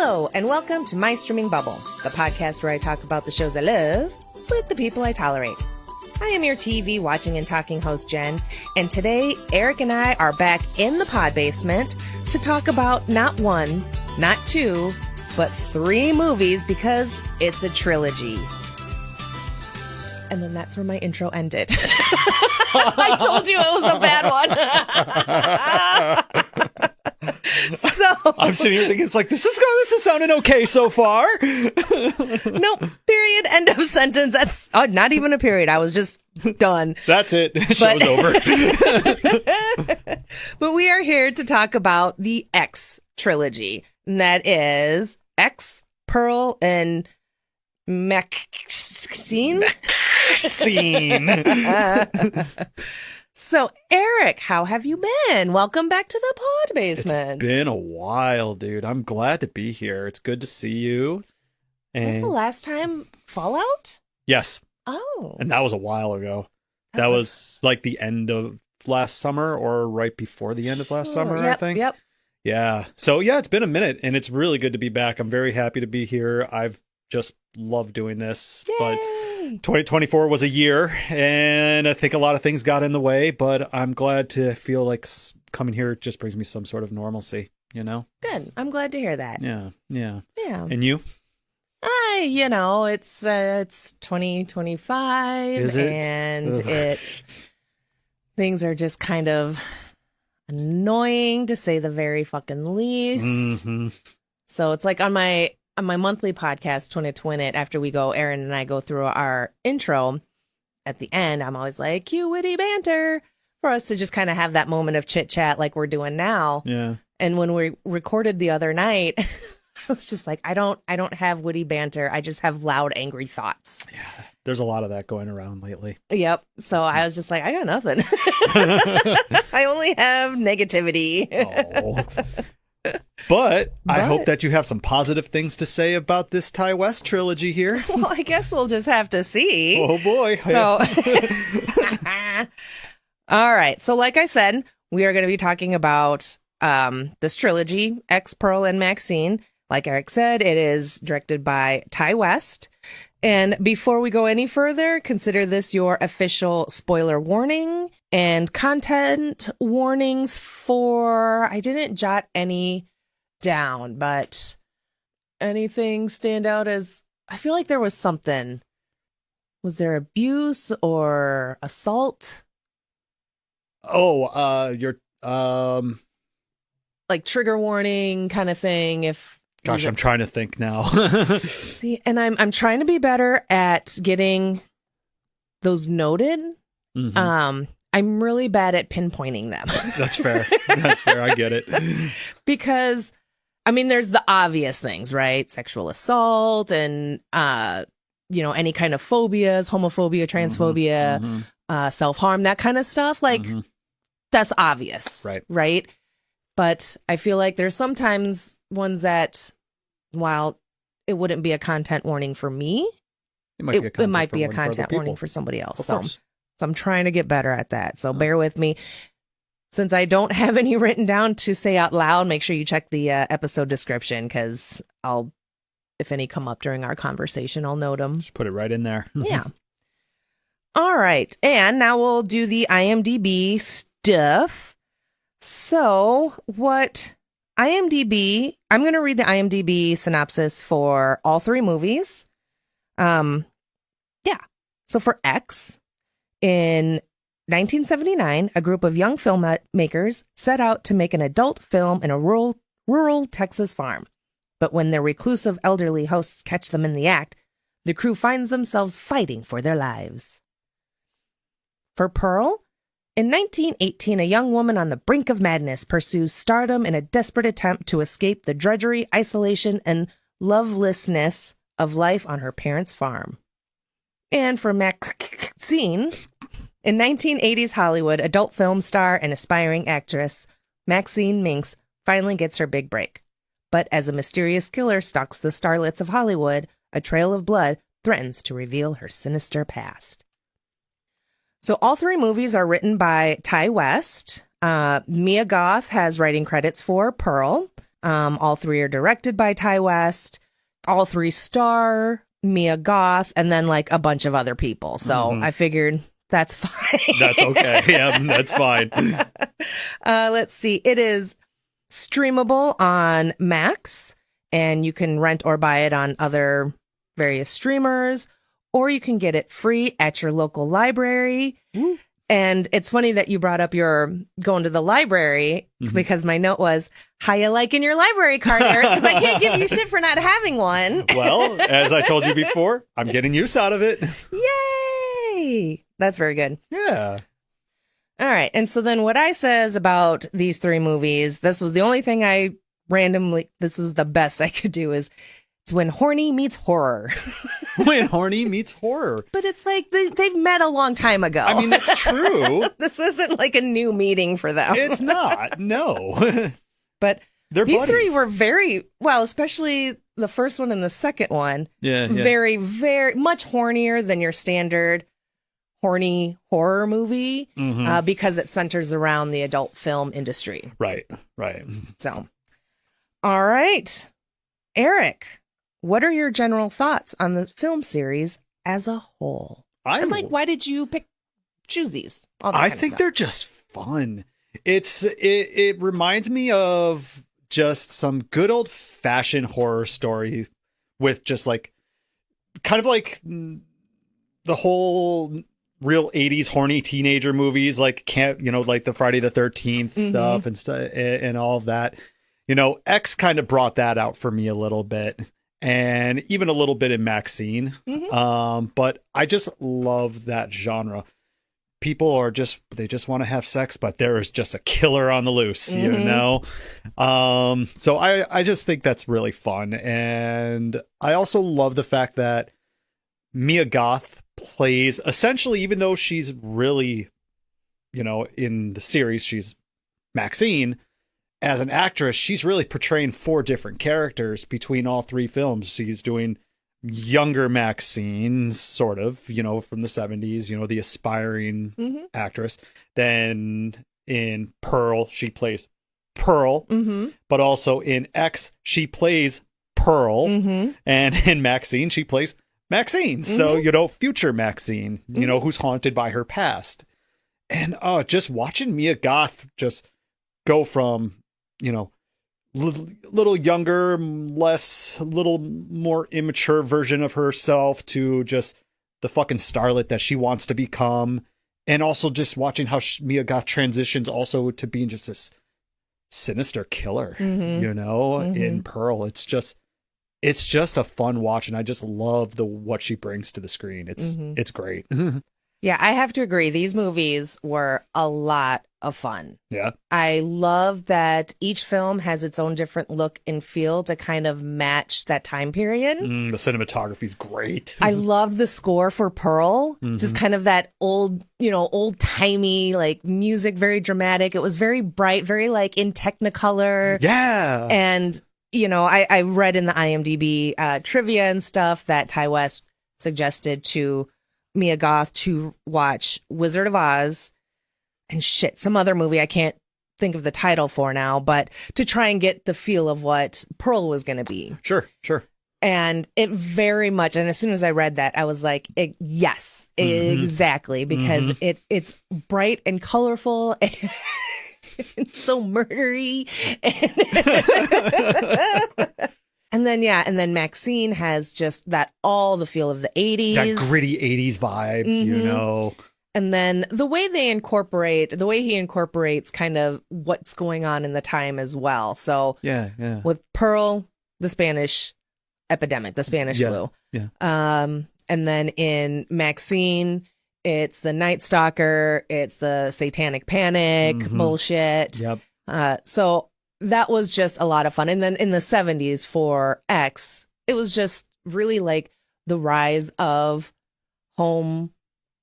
Hello, and welcome to My Streaming Bubble, the podcast where I talk about the shows I love with the people I tolerate. I am your TV watching and talking host, Jen, and today Eric and I are back in the Podbasement to talk about not one, not two, but 3 movies because it's a trilogy. And then that's where my intro ended. I told you it was a bad one. So I'm sitting here thinking, it's like, this is sounding okay so far. Nope. Period. End of sentence. That's not even a period. I was just done. That's it. Show's over. But we are here to talk about the X Trilogy. And that is X, Pearl, and MaXXXine. So, Eric, how have you been? Welcome back to the Podbasement. It's been a while, dude. I'm glad to be here. It's good to see you. And was the last time Fallout? Yes. Oh. And that was a while ago. That was like the end of last summer or right before the end of last summer, yep, I think. Yep. Yeah. So, yeah, it's been a minute, and it's really good to be back. I'm very happy to be here. I've just loved doing this. Yay. But 2024 was a year, and I think a lot of things got in the way, but I'm glad to feel like coming here just brings me some sort of normalcy, you know? Good. I'm glad to hear that. Yeah. Yeah. And you? It's 2025. Is it? And things are just kind of annoying, to say the very fucking least. Mm-hmm. So it's like on my monthly podcast, Twin It Twin It, after we go, Aaron and I go through our intro, at the end, I'm always like, cue witty banter, for us to just kind of have that moment of chit chat like we're doing now. Yeah. And when we recorded the other night, I was just like, I don't have witty banter. I just have loud, angry thoughts. Yeah. There's a lot of that going around lately. Yep. So I was just like, I got nothing. I only have negativity. Oh. But I hope that you have some positive things to say about this Ty West trilogy here. Well, I guess we'll just have to see. Oh, boy. So, all right. So like I said, we are going to be talking about this trilogy, X, Pearl, and MaXXXine. Like Eric said, it is directed by Ty West. And before we go any further, consider this your official spoiler warning and content warnings for, I didn't jot any down, but anything stand out as, I feel like there was something. Was there abuse or assault? Oh, you're, like trigger warning kind of thing. Gosh, I'm trying to think now. See, and I'm trying to be better at getting those noted. Mm-hmm. I'm really bad at pinpointing them. That's fair. That's fair. I get it. Because, I mean, there's the obvious things, right? Sexual assault and, any kind of phobias, homophobia, transphobia, self-harm, that kind of stuff. Like, that's obvious. Right? But I feel like there's sometimes ones that, while it wouldn't be a content warning for me, it might be a content warning for somebody else. So I'm trying to get better at that. So bear with me. Since I don't have any written down to say out loud, make sure you check the episode description, because if any come up during our conversation, I'll note them. Just put it right in there. Yeah. All right. And now we'll do the IMDb stuff. So what IMDb, I'm going to read the IMDb synopsis for all 3 movies. Yeah. So for X, in 1979, a group of young filmmakers set out to make an adult film in a rural Texas farm. But when their reclusive elderly hosts catch them in the act, the crew finds themselves fighting for their lives. For Pearl, in 1918, a young woman on the brink of madness pursues stardom in a desperate attempt to escape the drudgery, isolation, and lovelessness of life on her parents' farm. And for MaXXXine, in 1980s Hollywood, adult film star and aspiring actress Maxine Minx finally gets her big break. But as a mysterious killer stalks the starlets of Hollywood, a trail of blood threatens to reveal her sinister past. So all 3 movies are written by Ty West. Mia Goth has writing credits for Pearl. All three are directed by Ty West. All three star Mia Goth, and then like a bunch of other people. So I figured that's fine. That's okay. Yeah, that's fine. Let's see. It is streamable on Max, and you can rent or buy it on other various streamers, or you can get it free at your local library. Ooh. And it's funny that you brought up your going to the library, because my note was, how you liking your library card, Eric? Because I can't give you shit for not having one. Well, as I told you before, I'm getting use out of it. Yay! That's very good. Yeah. All right. And so then what I says about these three movies, this was the only thing this was the best I could do, is it's when horny meets horror. When horny meets horror. But it's like they've met a long time ago. I mean, that's true. This isn't like a new meeting for them. It's not. No. But these buddies. Three were very, well, especially the first one and the second one. Yeah. Very, very much hornier than your standard horny horror movie, because it centers around the adult film industry. Right. So, all right. Eric, what are your general thoughts on the film series as a whole? And like, why did you choose these? I think they're just fun. It reminds me of just some good old fashioned horror story with just like kind of like the whole real 80s horny teenager movies, like like the Friday the 13th stuff and all of that. X kind of brought that out for me a little bit, and even a little bit in MaXXXine. But I just love that genre. People they just want to have sex, but there is just a killer on the loose, So I just think that's really fun. And I also love the fact that Mia Goth plays, essentially, even though she's really, in the series, she's MaXXXine. As an actress, she's really portraying four different characters between all three films. She's doing younger MaXXXine, sort of, from the 70s, the aspiring actress. Then in Pearl, she plays Pearl, but also in X, she plays Pearl. And in MaXXXine, she plays MaXXXine. So, future MaXXXine, who's haunted by her past. And just watching Mia Goth just go from, little younger, little more immature version of herself to just the fucking starlet that she wants to become. And also just watching how Mia Goth transitions also to being just this sinister killer, in Pearl. It's just a fun watch. And I just love what she brings to the screen. It's great. Yeah, I have to agree. These movies were a lot of fun. Yeah. I love that each film has its own different look and feel to kind of match that time period. The cinematography's great. I loved the score for Pearl. Just kind of that old timey, like music, very dramatic. It was very bright, very like in Technicolor. Yeah. And, I read in the IMDb trivia and stuff that Ty West suggested to Mia Goth to watch Wizard of Oz and some other movie I can't think of the title for now, but to try and get the feel of what Pearl was going to be. Sure. And it very much, and as soon as I read that, I was like, yes, exactly, because it's bright and colorful and so murdery. And then MaXXXine has just all the feel of the 80s. That gritty 80s vibe, And then the way he incorporates kind of what's going on in the time as well. So yeah. With Pearl, the Spanish epidemic, the Spanish flu. Yeah. And then in MaXXXine, it's the Night Stalker, it's the Satanic Panic bullshit. Yep. So that was just a lot of fun. And then in the 70s for X, it was just really like the rise of home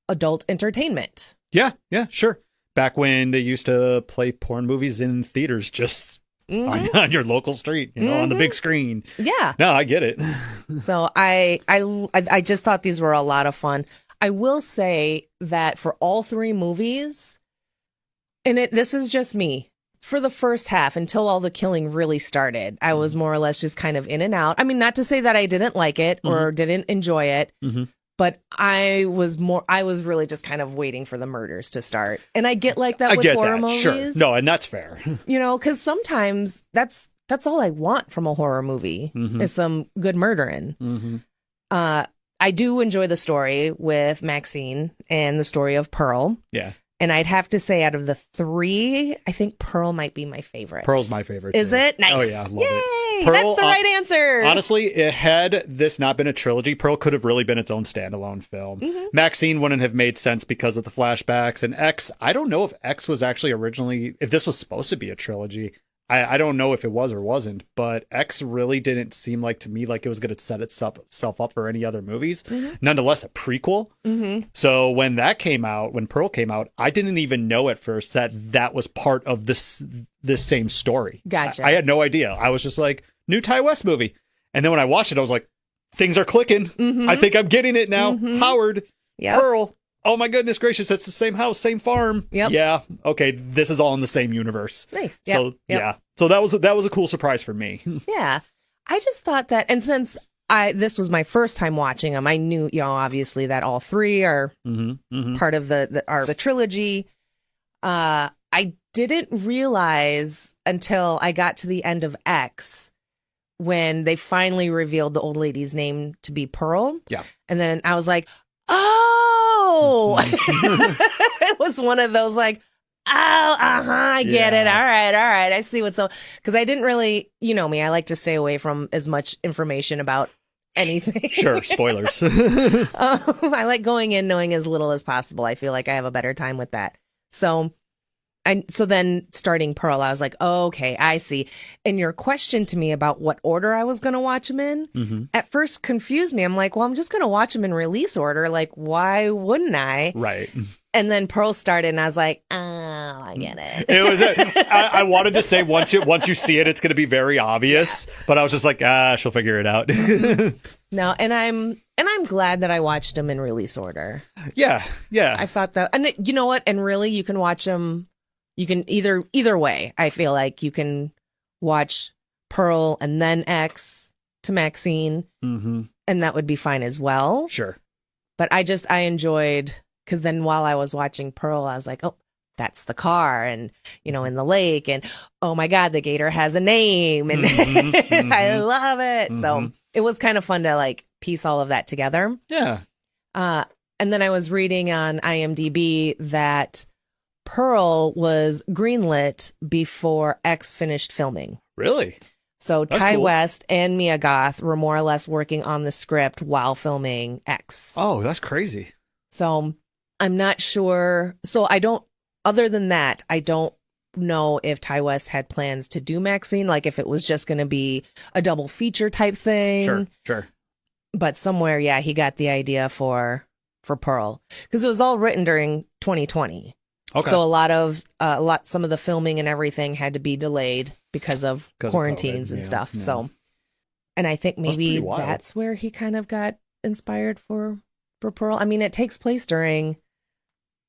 adult entertainment. Yeah, sure. Back when they used to play porn movies in theaters just on your local street, on the big screen. Yeah. No, I get it. So I just thought these were a lot of fun. I will say that for all three movies, and this is just me, for the first half, until all the killing really started, I was more or less just kind of in and out. I mean, not to say that I didn't like it or didn't enjoy it, but I was really just kind of waiting for the murders to start. And I get like that with horror movies. Sure. No, and that's fair. Because sometimes that's all I want from a horror movie is some good murdering. I do enjoy the story with MaXXXine and the story of Pearl. Yeah. And I'd have to say, out of the three, I think Pearl might be my favorite. Pearl's my favorite. Is it? Nice. Oh, yeah. Love Yay! It. Pearl, that's the right answer. Honestly, had this not been a trilogy, Pearl could have really been its own standalone film. MaXXXine wouldn't have made sense because of the flashbacks. And X, I don't know if X was actually originally, if this was supposed to be a trilogy. I don't know if it was or wasn't, but X really didn't seem like to me like it was going to set itself up for any other movies. Nonetheless, a prequel. So when Pearl came out, I didn't even know at first that was part of this same story. Gotcha. I had no idea. I was just like, new Ty West movie. And then when I watched it, I was like, things are clicking. I think I'm getting it now. Howard, Pearl. Oh my goodness gracious, that's the same house, same farm. Yeah. Okay, this is all in the same universe. Nice. So yeah. So that was a cool surprise for me. Yeah. I just thought that, and since this was my first time watching them, I knew, obviously that all three are part of the trilogy. I didn't realize until I got to the end of X when they finally revealed the old lady's name to be Pearl. Yeah. And then I was like, oh, it was one of those like, I get it. All right. I see what's up. Because I didn't really, me, I like to stay away from as much information about anything. Sure, spoilers. I like going in knowing as little as possible. I feel like I have a better time with that. So then starting Pearl, I was like, oh, okay, I see. And your question to me about what order I was going to watch them in at first confused me. I'm like, well, I'm just going to watch them in release order. Like, why wouldn't I? Right. And then Pearl started, and I was like, oh, I get it. It was. I wanted to say once you see it, it's going to be very obvious. But I was just like, she'll figure it out. No, and I'm glad that I watched them in release order. Yeah. I thought that, and you know what? And really, you can watch them. You can either way. I feel like you can watch Pearl and then X to MaXXXine, and that would be fine as well. Sure. But I enjoyed, because then while I was watching Pearl, I was like, oh, that's the car, and in the lake, and oh my God, the gator has a name, and I love it. So it was kind of fun to like piece all of that together. Yeah. And then I was reading on IMDb that Pearl was greenlit before X finished filming. Really? So that's Ty West and Mia Goth were more or less working on the script while filming X. Oh, that's crazy. So I'm not sure. So other than that, I don't know if Ty West had plans to do MaXXXine, like if it was just going to be a double feature type thing. Sure. But somewhere, he got the idea for Pearl, because it was all written during 2020. Okay. So some of the filming and everything had to be delayed because of quarantines and stuff. Yeah. So, and I think maybe that's where he kind of got inspired for Pearl. I mean, it takes place during,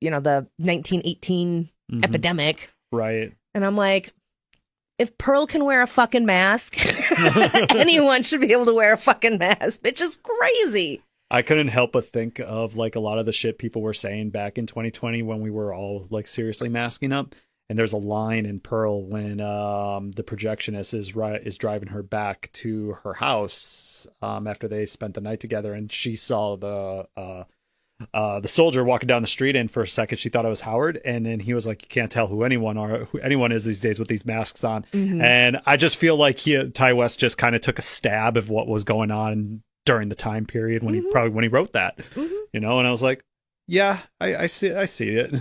the 1918 epidemic. Right. And I'm like, if Pearl can wear a fucking mask, anyone should be able to wear a fucking mask. Bitch is crazy. I couldn't help but think of like a lot of the shit people were saying back in 2020 when we were all like seriously masking up. And there's a line in Pearl when the projectionist is driving her back to her house after they spent the night together, and she saw the soldier walking down the street, and for a second she thought it was Howard, and then he was like, you can't tell who anyone is these days with these masks on. And I just feel like Ty West just kind of took a stab of what was going on during the time period when he wrote that, and I was like, yeah, I see it.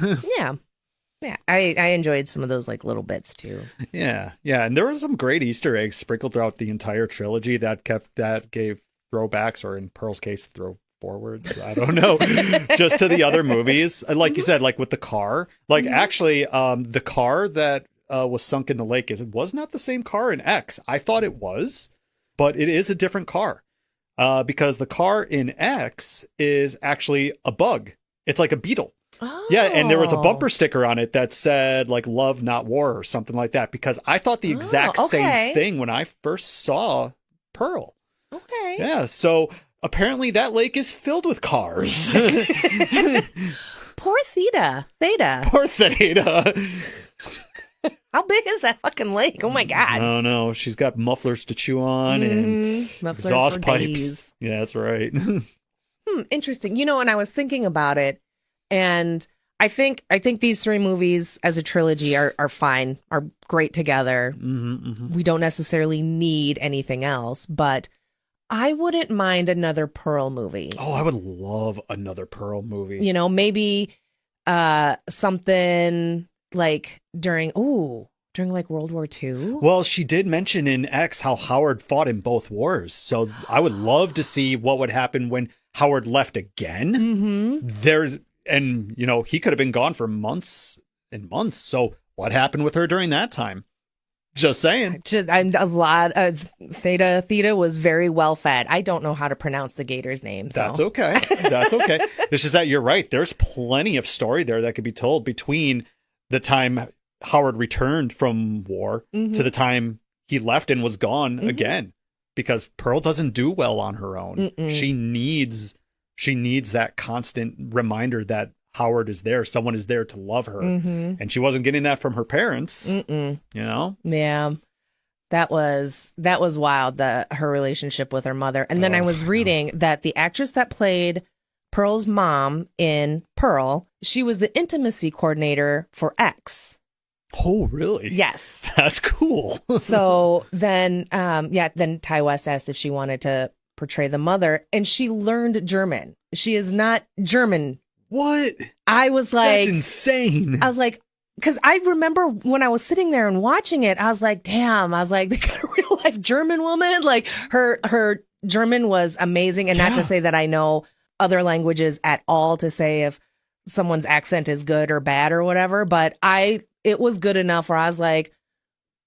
Yeah, I enjoyed some of those like little bits too. Yeah, and there were some great Easter eggs sprinkled throughout the entire trilogy that gave throwbacks, or in Pearl's case, throw forwards. I don't know, just to the other movies. Like you said, like with the car, like actually, the car that was sunk in the lake was not the same car in X. I thought it was, but it is a different car. Because the car in X is actually a bug. It's like a beetle. Oh. Yeah, and there was a bumper sticker on it that said like "Love, Not War" or something like that. Because I thought the exact same thing when I first saw Pearl. Okay. Yeah, so apparently that lake is filled with cars. Poor Theta. Poor Theta. How big is that fucking lake? Oh my God. I don't know. She's got mufflers to chew on and mufflers exhaust pipes. Days. Yeah, that's right. Interesting. You know, and I was thinking about it, and I think these three movies as a trilogy are fine, are great together. We don't necessarily need anything else, but I wouldn't mind another Pearl movie. Oh, I would love another Pearl movie. You know, maybe something like during like World War II. Well, she did mention in X how Howard fought in both wars. So I would love to see what would happen when Howard left again. And you know, he could have been gone for months and months. So what happened with her during that time? Just saying. I'm a lot of Theta was very well fed. I don't know how to pronounce the gator's name. So. That's okay. That's okay. It's just that you're right. There's plenty of story there that could be told between the time Howard returned from war to the time he left and was gone again, because Pearl doesn't do well on her own. She needs that constant reminder that Howard is there. Someone is there to love her. And she wasn't getting that from her parents, you know? Yeah. That was wild, her relationship with her mother. And then I was reading that the actress that played Pearl's mom in Pearl, she was the intimacy coordinator for X. Oh, really? Yes. That's cool. So then Ty West asked if she wanted to portray the mother, and she learned German. She is not German. What? I was like... That's insane. I was like... Because I remember when I was sitting there and watching it, I was like, damn. I was like, they got a real-life German woman. Like, her German was amazing. And not to say that I know other languages at all to say if someone's accent is good or bad or whatever. But it was good enough where I was like,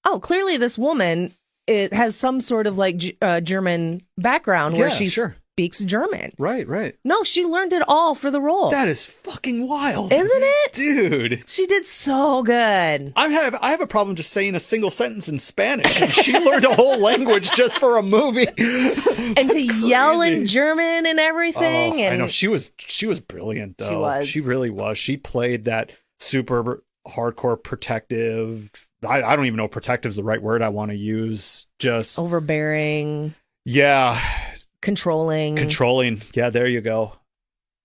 oh, clearly this woman has some sort of like German background where she speaks German. Right. No, she learned it all for the role. That is fucking wild. Isn't it? Dude. She did so good. I have a problem just saying a single sentence in Spanish. And she learned a whole language just for a movie. And to yell in German and everything. I know. She was brilliant, though. She was. She really was. She played that super hardcore protective. I don't even know if protective is the right word I want to use. Just overbearing. Yeah. Controlling. Yeah, there you go.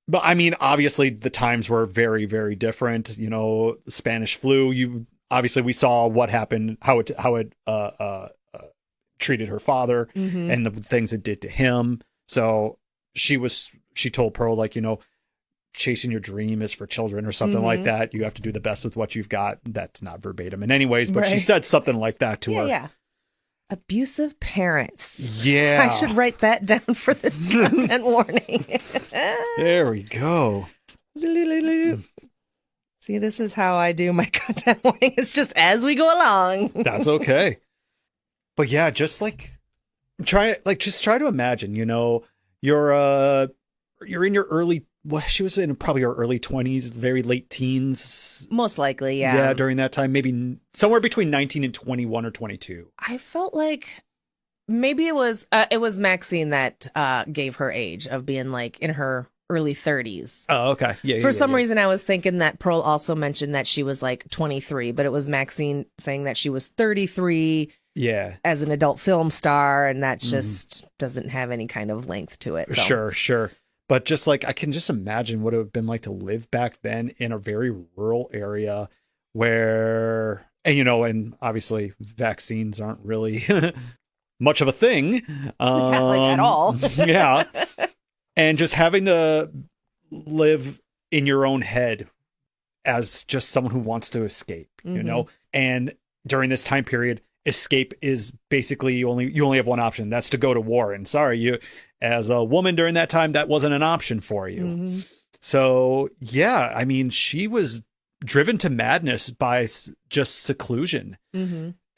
But I mean, obviously the times were very, very different. You know, the Spanish flu, we saw what happened, how it treated her father and the things it did to him. So she told Pearl, like, you know, chasing your dream is for children or something like that. You have to do the best with what you've got. That's not verbatim in any ways, but she said something like that to her. Yeah. Abusive parents. Yeah. I should write that down for the content warning. There we go. See, this is how I do my content warning. It's just as we go along. That's okay. But yeah, just try to imagine, you know, you're in your early, she was in probably her early 20s, very late teens. Most likely, yeah. Yeah, during that time, maybe somewhere between 19 and 21 or 22. I felt like maybe it was MaXXXine that gave her age of being like in her early 30s. Oh, okay. Yeah. For some reason, I was thinking that Pearl also mentioned that she was like 23, but it was MaXXXine saying that she was 33. Yeah. As an adult film star, and that just doesn't have any kind of length to it. So. Sure. But just like, I can just imagine what it would have been like to live back then in a very rural area where, and you know, and obviously vaccines aren't really much of a thing. At all. Yeah. And just having to live in your own head as just someone who wants to escape, you know? And during this time period, escape is basically you only have one option. That's to go to war. And sorry, you as a woman during that time, that wasn't an option for you. So yeah, I mean, she was driven to madness by just seclusion.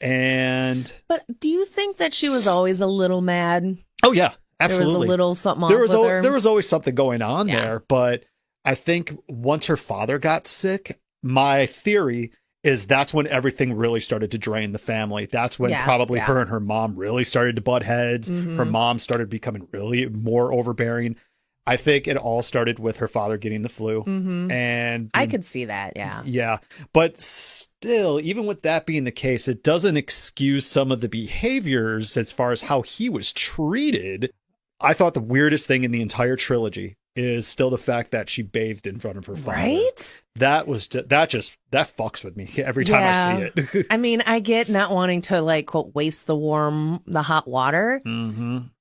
And but do you think that she was always a little mad? Oh yeah, absolutely. There was a little something off with her. There was always something going on there, but I think once her father got sick, my theory is that's when everything really started to drain the family. That's when probably her and her mom really started to butt heads. Her mom started becoming really more overbearing. I think it all started with her father getting the flu. And I could see that, yeah. Yeah. But still, even with that being the case, it doesn't excuse some of the behaviors as far as how he was treated. I thought the weirdest thing in the entire trilogy is still the fact that she bathed in front of her father. Right? That fucks with me every time I see it. I mean, I get not wanting to, like, quote, waste the hot water.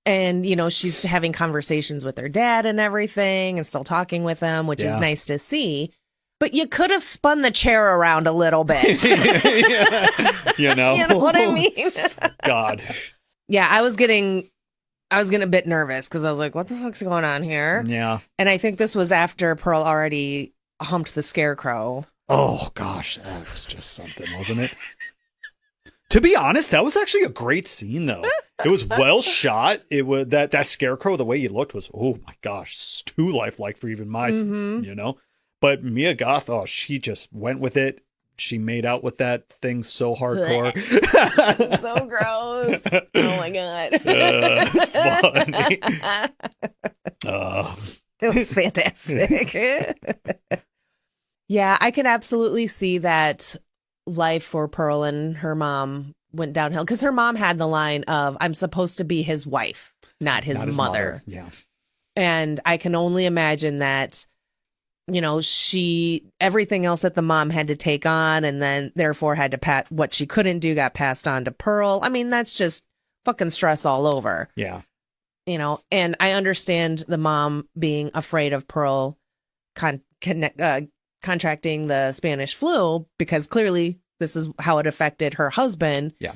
And, you know, she's having conversations with her dad and everything and still talking with him, which is nice to see. But you could have spun the chair around a little bit. You know? You know what I mean? God. Yeah, I was getting a bit nervous because I was like, what the fuck's going on here? Yeah. And I think this was after Pearl already humped the scarecrow. Oh, gosh. That was just something, wasn't it? To be honest, that was actually a great scene, though. It was well shot. It was that scarecrow, the way he looked was, oh my gosh, too lifelike for even my, you know. But Mia Goth, she just went with it. She made out with that thing so hardcore. So gross. Oh my God. It's funny. It was fantastic. Yeah, I can absolutely see that life for Pearl and her mom went downhill because her mom had the line of, I'm supposed to be his wife, not his mother. Yeah. And I can only imagine that, you know, everything else that the mom had to take on and then therefore had to what she couldn't do got passed on to Pearl. I mean, that's just fucking stress all over. Yeah. You know, and I understand the mom being afraid of Pearl contracting the Spanish flu because clearly this is how it affected her husband. Yeah.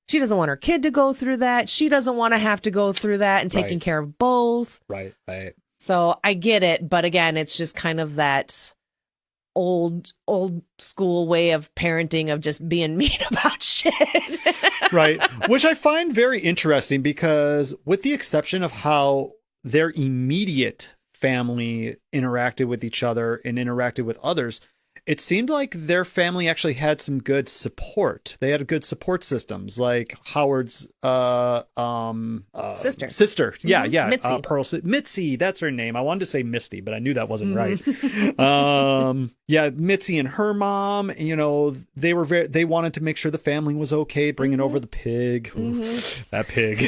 She doesn't want her kid to go through that. She doesn't want to have to go through that and taking care of both. Right. So I get it. But again, it's just kind of that old school way of parenting of just being mean about shit. Right. Which I find very interesting because with the exception of how their immediate family interacted with each other and interacted with others, it seemed like their family actually had some good support. They had good support systems, like Howard's sister. Yeah. Mitzi. Mitzi, that's her name. I wanted to say Misty, but I knew that wasn't right. Yeah, Mitzi and her mom, you know, they wanted to make sure the family was okay, bringing over the pig. Ooh, that pig.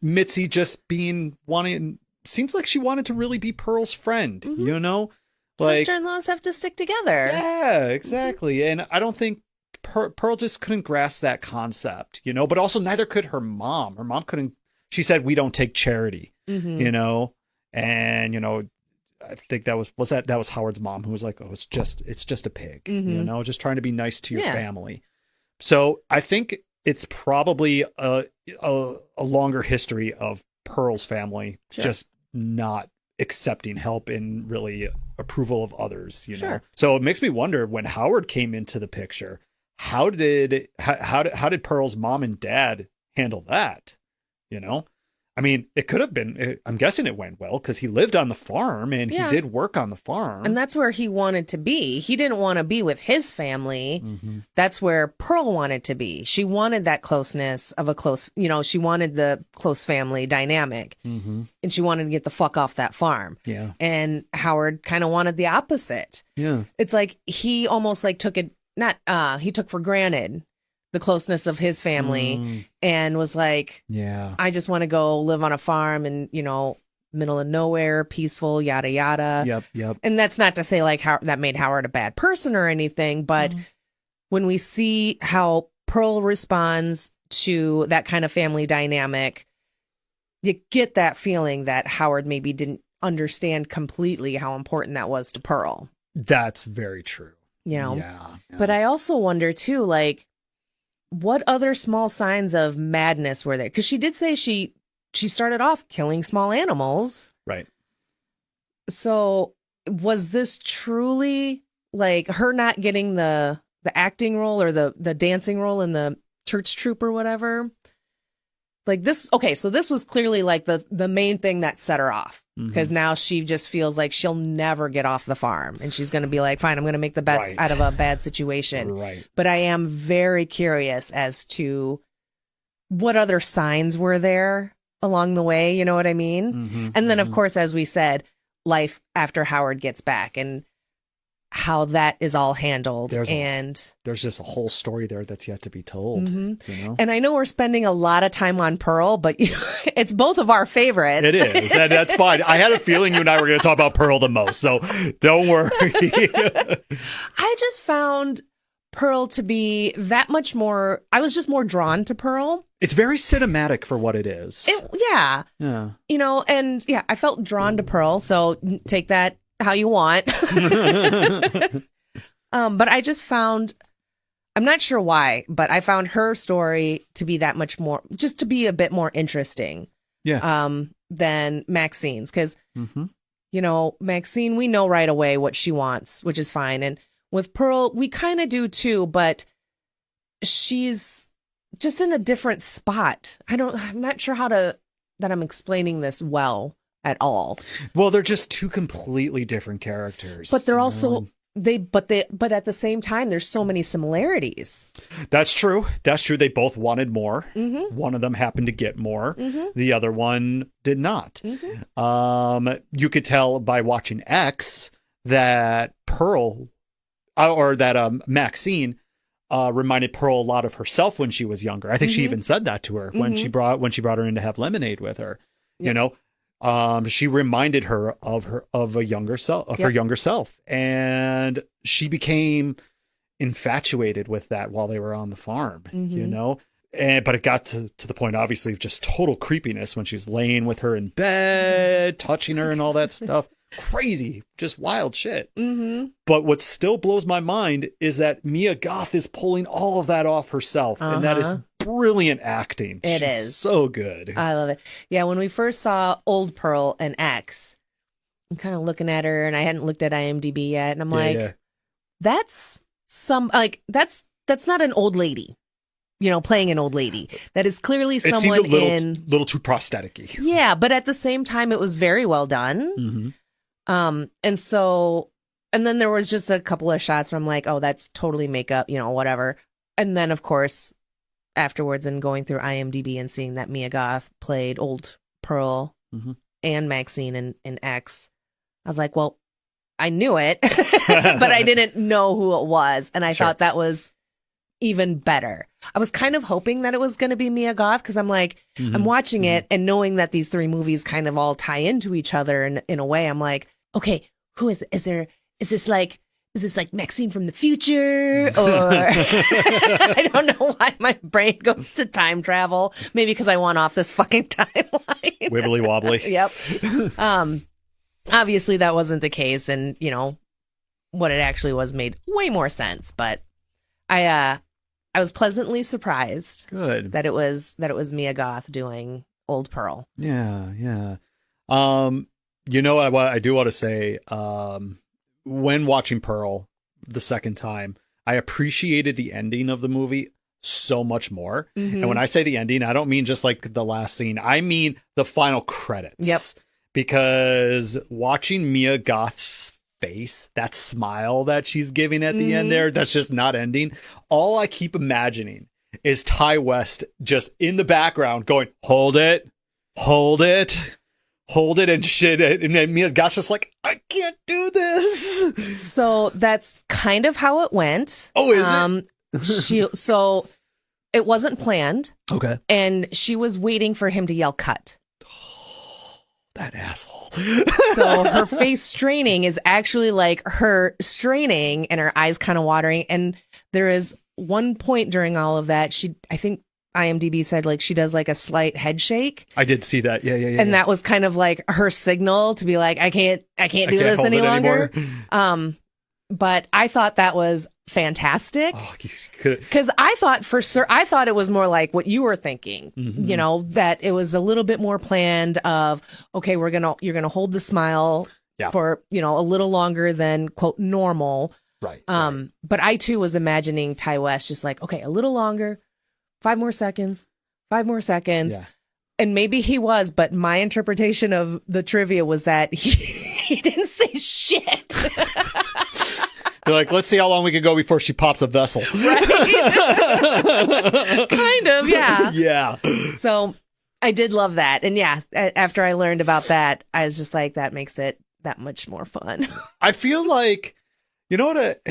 Mitzi just seems like she wanted to really be Pearl's friend, you know? Like, sister-in-laws have to stick together. Yeah, exactly. And I don't think Pearl just couldn't grasp that concept, you know, but also neither could her mom. Her mom couldn't. She said, we don't take charity, you know, and, you know, I think that was Howard's mom who was like, oh, it's just a pig, you know, just trying to be nice to your family. So I think it's probably a longer history of Pearl's family just not accepting help and really approval of others, you know. So it makes me wonder, when Howard came into the picture, how did Pearl's mom and dad handle that, you know? I mean, it could have been, I'm guessing it went well because he lived on the farm and he did work on the farm. And that's where he wanted to be. He didn't want to be with his family. That's where Pearl wanted to be. She wanted that closeness of you know, she wanted the close family dynamic. And she wanted to get the fuck off that farm. Yeah. And Howard kind of wanted the opposite. Yeah. It's like he almost like took for granted the closeness of his family and was like, I just want to go live on a farm and, you know, middle of nowhere, peaceful, yada, yada. Yep. And that's not to say like that made Howard a bad person or anything, but when we see how Pearl responds to that kind of family dynamic, you get that feeling that Howard maybe didn't understand completely how important that was to Pearl. That's very true. You know? Yeah. But I also wonder too, like, what other small signs of madness were there? Because she did say she started off killing small animals. Right. So was this truly like her not getting the acting role or the dancing role in the church troupe or whatever? Like this. Okay. So this was clearly like the main thing that set her off. because now she just feels like she'll never get off the farm, and she's going to be like, fine, I'm going to make the best out of a bad situation. Right. But I am very curious as to what other signs were there along the way. You know what I mean? And then, of course, as we said, life after Howard gets back and how that is all handled. There's just a whole story there that's yet to be told. You know? And I know we're spending a lot of time on Pearl, but it's both of our favorites. It is. And that's fine. I had a feeling you and I were going to talk about Pearl the most, so don't worry. I just found Pearl to be that much more. I was just more drawn to Pearl. It's very cinematic for what it is. Yeah. You know, and I felt drawn to Pearl, so take that how you want. But I just found, I'm not sure why, but I found her story to be that much more, just to be a bit more interesting than Maxine's. Because, you know, Maxine, we know right away what she wants, which is fine. And with Pearl, we kind of do too, but she's just in a different spot. I'm not sure that I'm explaining this well at all. Well, they're just two completely different characters. But they're also but at the same time, there's so many similarities. That's true. They both wanted more. One of them happened to get more. The other one did not. You could tell by watching X that Pearl or that Maxine reminded Pearl a lot of herself when she was younger. I think she even said that to her when she brought her in to have lemonade with her. You know, she reminded her of a younger self, of her younger self, and she became infatuated with that while they were on the farm. You know, but it got to the point, obviously, of just total creepiness when she's laying with her in bed, touching her, and all that stuff. Crazy, just wild shit. But what still blows my mind is that Mia Goth is pulling all of that off herself, and that is brilliant acting. It She's is so good. I love it. Yeah, when we first saw Old Pearl and X, I'm kind of looking at her, and I hadn't looked at IMDb yet, and I'm that's not an old lady. You know, playing an old lady. That is clearly someone a little too prosthetic-y. Yeah, but at the same time, it was very well done. And then there was just a couple of shots where I'm like, oh, that's totally makeup, you know, whatever. And then, of course, afterwards and going through IMDb and seeing that Mia Goth played Old Pearl and Maxine in X, I was like, well, I knew it, but I didn't know who it was. And I thought that was even better. I was kind of hoping that it was going to be Mia Goth, because I'm like, I'm watching it and knowing that these three movies kind of all tie into each other in a way. I'm like, okay, who is it? Is this like Maxine from the future? Or I don't know why my brain goes to time travel. Maybe because I want off this fucking timeline. Wibbly wobbly. Yep. Obviously that wasn't the case, and you know what it actually was made way more sense. But I was pleasantly surprised. Good. That it was Mia Goth doing Old Pearl. Yeah. You know what I do want to say, when watching Pearl the second time, I appreciated the ending of the movie so much more. And when I say the ending, I don't mean just like the last scene. I mean the final credits. Yep. Because watching Mia Goth's face, that smile that she's giving at the end there, that's just not ending. All I keep imagining is Ty West just in the background going, hold it, and shit. And then Mia Goth's just like, I can't do this. So that's kind of how it went. Oh, is it? So it wasn't planned. Okay. And she was waiting for him to yell cut. That asshole. So her face straining is actually like her straining and her eyes kind of watering. And there is one point during all of that, I think IMDb said like she does like a slight head shake. I did see that. Yeah. And that was kind of like her signal to be like, I can't do this any longer. But I thought that was fantastic, because I thought it was more like what you were thinking, you know, that it was a little bit more planned of, okay, you're going to hold the smile for, you know, a little longer than quote normal. Right. But I too was imagining Ty West just like, okay, a little longer, 5 more seconds. Yeah. and maybe he was, but my interpretation of the trivia was that he didn't say shit. They're like, let's see how long we can go before she pops a vessel. Right? Kind of, yeah. Yeah. So I did love that. And yeah, after I learned about that, I was just like, that makes it that much more fun. I feel like, you know what?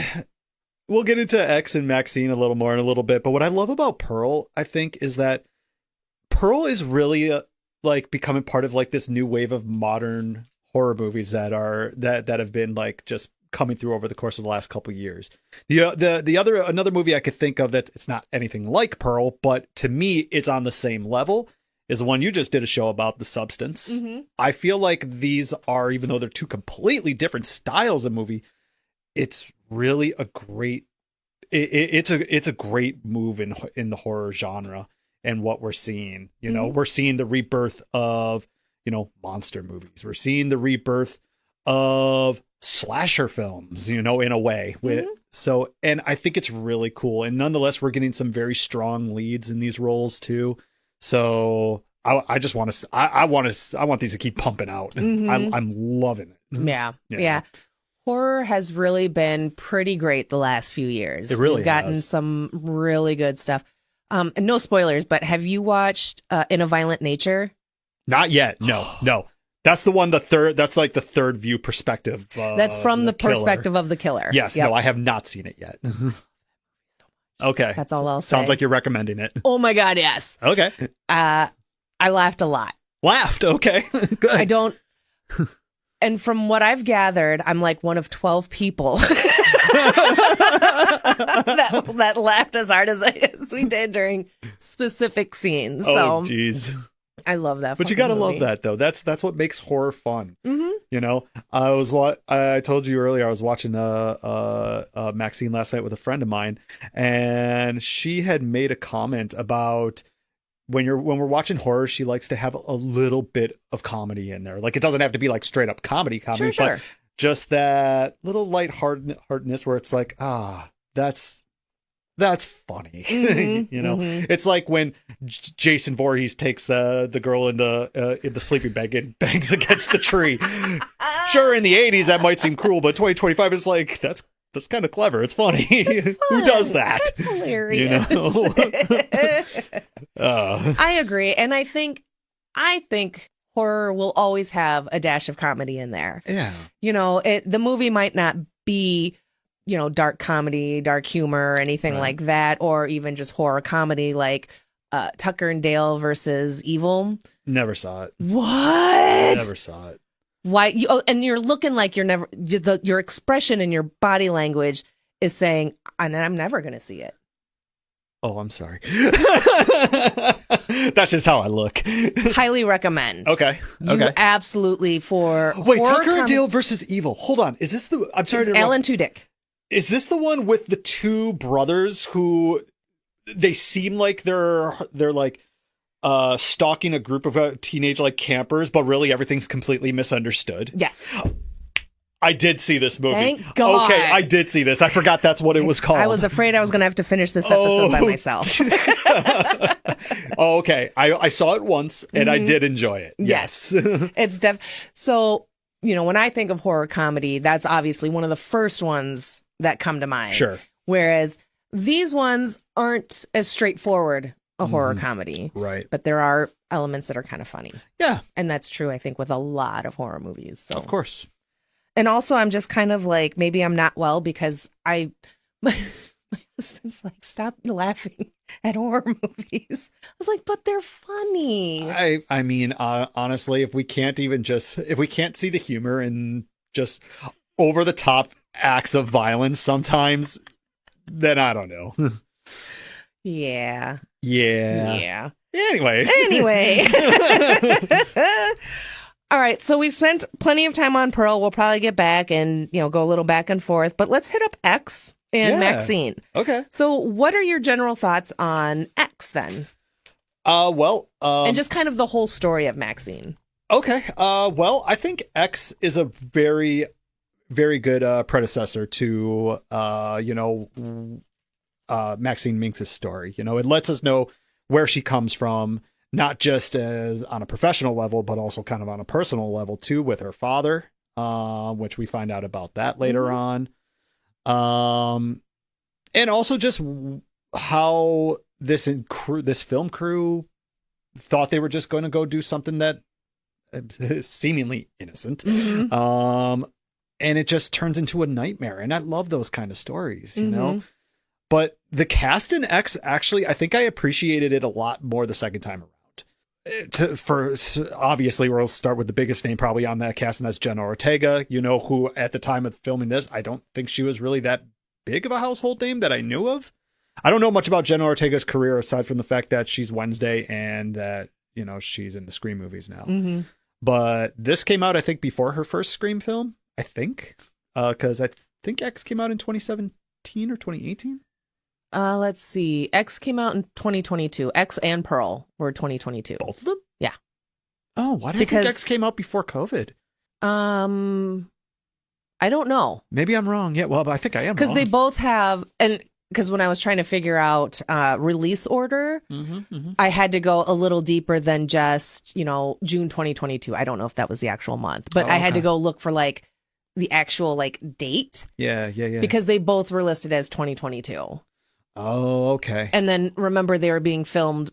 We'll get into X and MaXXXine a little more in a little bit. But what I love about Pearl, I think, is that Pearl is really like becoming part of like this new wave of modern horror movies that have been like just coming through over the course of the last couple of years. Another movie I could think of that it's not anything like Pearl, but to me it's on the same level is the one you just did a show about, The Substance. Mm-hmm. I feel like these are, even though they're two completely different styles of movie, it's really a great it's a great move in the horror genre and what we're seeing. You know, we're seeing the rebirth of, you know, monster movies. We're seeing the rebirth of slasher films, you know, in a way. So, and I think it's really cool. And nonetheless, we're getting some very strong leads in these roles too. So I just want to, I want these to keep pumping out. I'm loving it. Yeah. Horror has really been pretty great the last few years. It really We've gotten has. some really good stuff. And no spoilers, but have you watched In a Violent Nature? Not yet. No. That's the one, that's like the third view perspective. That's from the perspective of the killer. Yes. Yep. No, I have not seen it yet. Okay. That's all I'll say. Sounds like you're recommending it. Oh my God, yes. Okay. I laughed a lot. Okay. Good. I don't. And from what I've gathered, I'm like one of 12 people that laughed as hard as we did during specific scenes. So, jeez. I love that. But you gotta movie. love that though. That's what makes horror fun. Mm-hmm. You know, I told you earlier. I was watching MaXXXine last night with a friend of mine, and she had made a comment about when we're watching horror, she likes to have a little bit of comedy in there. Like it doesn't have to be like straight up comedy, Sure. but just that little lightheartedness where it's like, that's funny. You know, it's like when Jason Voorhees takes the girl in the sleeping bag and bangs against the tree. Sure, in the 80s that might seem cruel, but 2025 is like that's kind of clever. It's funny. Who does that? That's hilarious. You know? I agree, and I think horror will always have a dash of comedy in there. Yeah. You know, the movie might not be, you know, dark comedy, dark humor, anything like that, or even just horror comedy like Tucker and Dale versus Evil. Never saw it. What? Never saw it. Why? And you're looking like your expression and your body language is saying, and I'm never going to see it. Oh, I'm sorry. That's just how I look. Highly recommend. Okay. You absolutely for Wait, Tucker and Dale versus Evil. Hold on. Is this the? I'm sorry. It's Alan Tudyk. Is this the one with the two brothers who they seem like they're like stalking a group of teenage like campers, but really everything's completely misunderstood? Yes. I did see this movie. Thank God. Okay, I did see this. I forgot that's what it was called. I was afraid I was going to have to finish this episode by myself. Okay. I saw it once and I did enjoy it. Yes. It's so, you know, when I think of horror comedy, that's obviously one of the first ones that come to mind. Sure. Whereas these ones aren't as straightforward a horror comedy. Right. But there are elements that are kind of funny. Yeah. And that's true, I think, with a lot of horror movies. So. Of course. And also, I'm just kind of like, maybe I'm not well because my husband's like, stop laughing at horror movies. I was like, but they're funny. I mean, honestly, if we can't see the humor and just over the top acts of violence sometimes, then I don't know. Yeah. Anyways. Anyway. All right, so we've spent plenty of time on Pearl. We'll probably get back and, you know, go a little back and forth, but let's hit up X and MaXXXine. Okay. So what are your general thoughts on X then? And just kind of the whole story of MaXXXine. Okay. I think X is a very, very good predecessor to MaXXXine Minx's story. You know, it lets us know where she comes from not just as on a professional level, but also kind of on a personal level too, with her father, which we find out about that later on. And also just how this film crew thought they were just going to go do something that is seemingly innocent. And it just turns into a nightmare. And I love those kind of stories, you know? But the cast in X, actually, I think I appreciated it a lot more the second time around. Obviously, we'll start with the biggest name probably on that cast, and that's Jenna Ortega, you know, who at the time of filming this, I don't think she was really that big of a household name that I knew of. I don't know much about Jenna Ortega's career aside from the fact that she's Wednesday and that, you know, she's in the Scream movies now. But this came out, I think, before her first Scream film, I think, because I think X came out in 2017 or 2018. Let's see. X came out in 2022. X and Pearl were 2022. Both of them? Yeah. Oh, why did I think X came out before COVID? I don't know. Maybe I'm wrong. Yeah, well, I think I am wrong. Because they both have, and because when I was trying to figure out release order, I had to go a little deeper than just, you know, June 2022. I don't know if that was the actual month, but I had to go look for like the actual like date. Yeah. Because they both were listed as 2022. Oh, okay. And then remember they were being filmed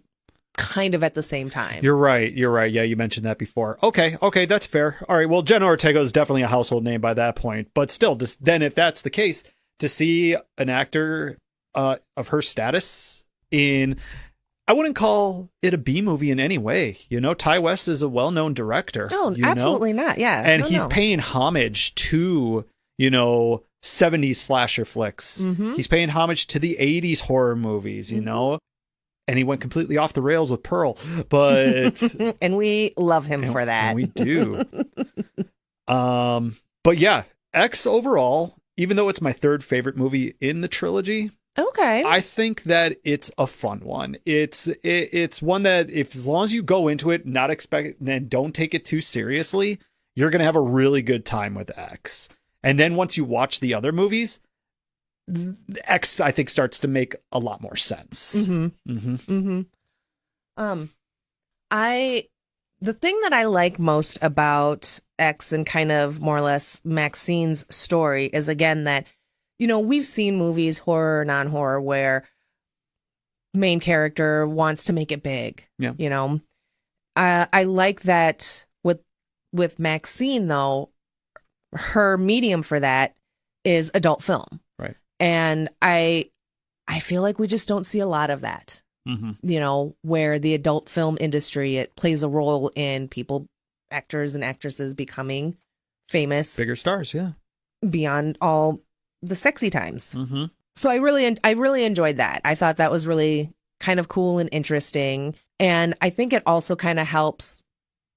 kind of at the same time. You're right. Yeah, you mentioned that before. Okay, that's fair. All right, well, Jenna Ortega is definitely a household name by that point. But still, just then if that's the case, to see an actor of her status in, I wouldn't call it a B movie in any way. You know, Ty West is a well-known director. Oh, absolutely not. Yeah. And he's paying homage to, you know, 70s slasher flicks. He's paying homage to the 80s horror movies, you know, and he went completely off the rails with Pearl, but and we love him for that. We do. But yeah, X overall, even though it's my third favorite movie in the trilogy, I think that it's a fun one. It's one that as long as you go into it not expect and don't take it too seriously, you're going to have a really good time with X. And then once you watch the other movies, X, I think, starts to make a lot more sense. The thing that I like most about X and kind of more or less Maxine's story is, again, that, you know, we've seen movies, horror, non-horror, where main character wants to make it big. Yeah. You know, I like that with Maxine, though, her medium for that is adult film. Right. And I feel like we just don't see a lot of that. You know, where the adult film industry, it plays a role in actors and actresses becoming famous, bigger stars, beyond all the sexy times. So I really enjoyed that. I thought that was really kind of cool and interesting, and I think it also kind of helps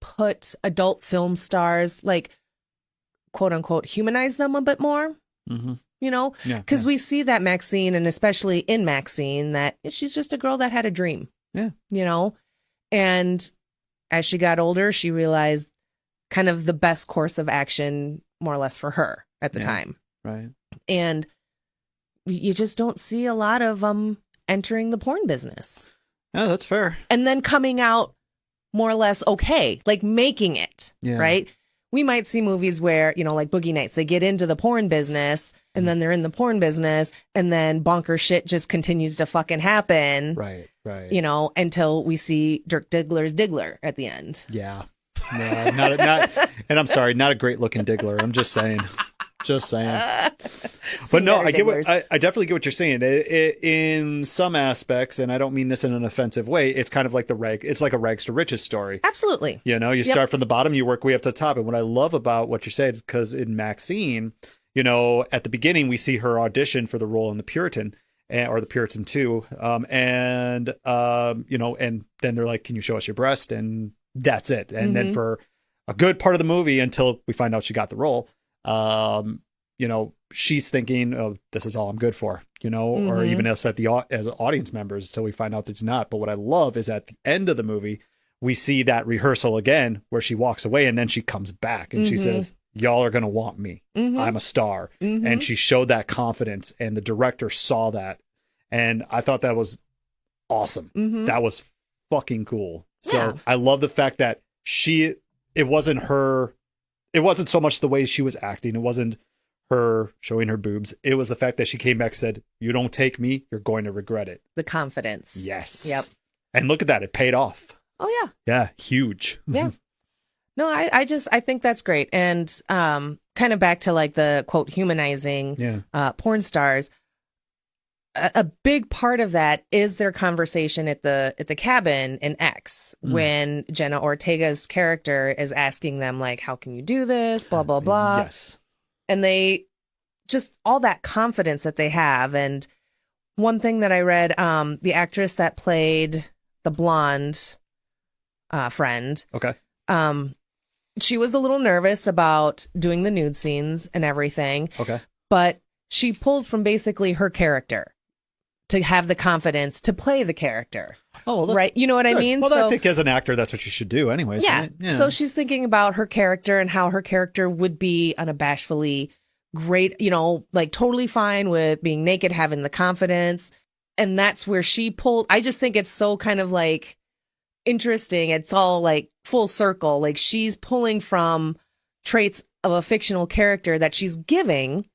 put adult film stars, like, quote unquote, humanize them a bit more. You know, because we see that Maxine, and especially in Maxine, that she's just a girl that had a dream. You know, and as she got older, she realized kind of the best course of action, more or less, for her at the time. Right. And you just don't see a lot of entering the porn business. Yeah, that's fair. And then coming out more or less okay, like making it, right? We might see movies where, you know, like Boogie Nights, they get into the porn business and then they're in the porn business and then bonker shit just continues to fucking happen. Right. You know, until we see Dirk Diggler's Diggler at the end. Yeah. Not, and I'm sorry, not a great looking Diggler. I'm just saying. But no, I definitely get what you're saying. In some aspects, and I don't mean this in an offensive way, it's kind of like it's like a rags to riches story. Absolutely. You know, you start from the bottom, you work way up to the top. And what I love about what you said, because in Maxine, you know, at the beginning, we see her audition for the role in The Puritan, or The Puritan 2. You know, and then they're like, can you show us your breast? And that's it. And then for a good part of the movie, until we find out she got the role, you know, she's thinking, oh, this is all I'm good for, you know, or even us as audience members, till we find out that it's not. But what I love is at the end of the movie, we see that rehearsal again where she walks away and then she comes back and she says, y'all are going to want me. I'm a star. And she showed that confidence, and the director saw that. And I thought that was awesome. That was fucking cool. So Yeah. I love the fact that it wasn't so much the way she was acting. It wasn't her showing her boobs. It was the fact that she came back and said, you don't take me, you're going to regret it. The confidence. Yes. Yep. And look at that. It paid off. Oh, yeah. Yeah. Huge. Yeah. No, I think that's great. And kind of back to like the quote humanizing porn stars. A big part of that is their conversation at the cabin in X when Jenna Ortega's character is asking them like, how can you do this? Blah, blah, blah. Yes. And they just all that confidence that they have. And one thing that I read, the actress that played the blonde friend. Okay. She was a little nervous about doing the nude scenes and everything. Okay. But she pulled from basically her character to have the confidence to play the character. Oh, well, right. You know what I mean? Well, I think as an actor, that's what you should do anyways. Yeah. Right? Yeah. So she's thinking about her character and how her character would be unabashedly great, like totally fine with being naked, having the confidence. And that's where she pulled. I just think it's so kind of like interesting. It's all like full circle. Like she's pulling from traits of a fictional character that she's giving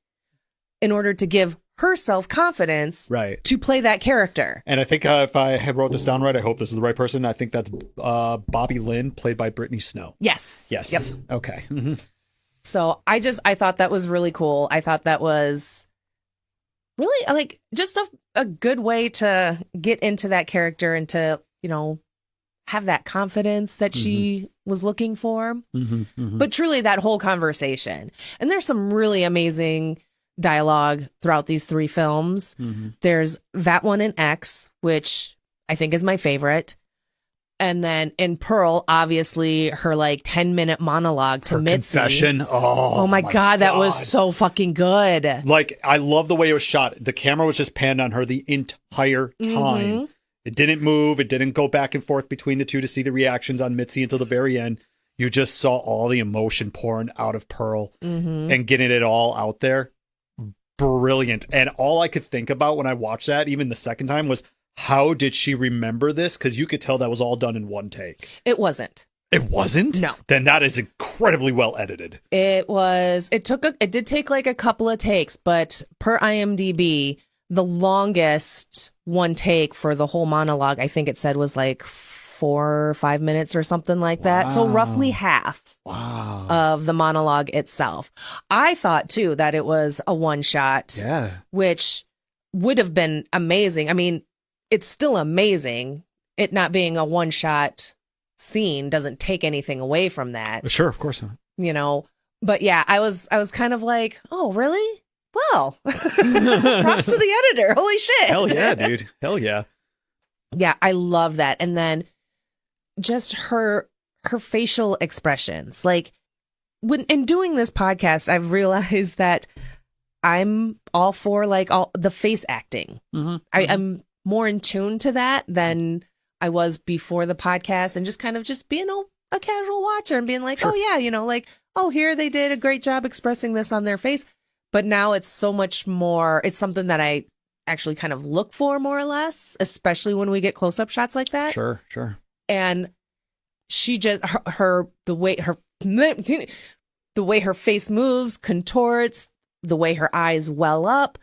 in order to give her self-confidence to play that character. And I think if I had wrote this down right, I hope this is the right person. I think that's Bobby Lynn, played by Brittany Snow. Yes. Yes. Yep. Okay. So I thought that was really cool. I thought that was really like just a good way to get into that character and to, have that confidence that she was looking for. But truly that whole conversation. And there's some really amazing dialogue throughout these three films. There's that one in X, which I think is my favorite. And then in Pearl, obviously her like 10-minute monologue to Mitzi. Confession. Oh my God, that was so fucking good. Like, I love the way it was shot. The camera was just panned on her the entire time. It didn't move. It didn't go back and forth between the two to see the reactions on Mitzi until the very end. You just saw all the emotion pouring out of Pearl and getting it all out there. Brilliant. And all I could think about when I watched that, even the second time, was how did she remember this? Because you could tell that was all done in one take. It wasn't. It wasn't? No. Then that is incredibly well edited. It was. It did take like a couple of takes, but per IMDb, the longest one take for the whole monologue, I think it said, was like 4 or 5 minutes or something like that. So roughly half of the monologue itself. I thought too that it was a one shot, which would have been amazing. I mean, it's still amazing. It not being a one shot scene doesn't take anything away from that. Sure, of course not. But yeah, I was kind of like, oh, really? Well, props to the editor. Holy shit. Hell yeah, dude. Hell yeah. Yeah, I love that. And then just her facial expressions. Like when in doing this podcast, I've realized that I'm all for like all the face acting. I'm more in tune to that than I was before the podcast, and just kind of just being a casual watcher and being like, oh yeah, like, oh, here they did a great job expressing this on their face. But now it's so much more, it's something that I actually kind of look for more or less, especially when we get close-up shots like that. Sure. And she just, the way her face moves, contorts, the way her eyes well up.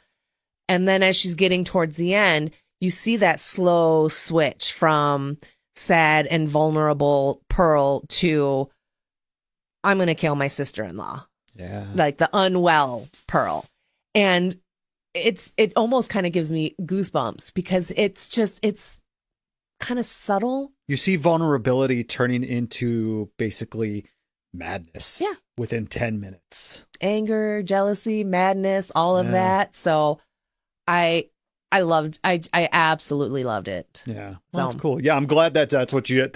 And then as she's getting towards the end, you see that slow switch from sad and vulnerable Pearl to, I'm going to kill my sister-in-law. Yeah. Like the unwell Pearl. And it almost kind of gives me goosebumps because it's kind of subtle. You see vulnerability turning into basically madness within 10 minutes. Anger, jealousy, madness, all of that. So I absolutely loved it. Yeah. Well, that's cool. Yeah, I'm glad that that's what you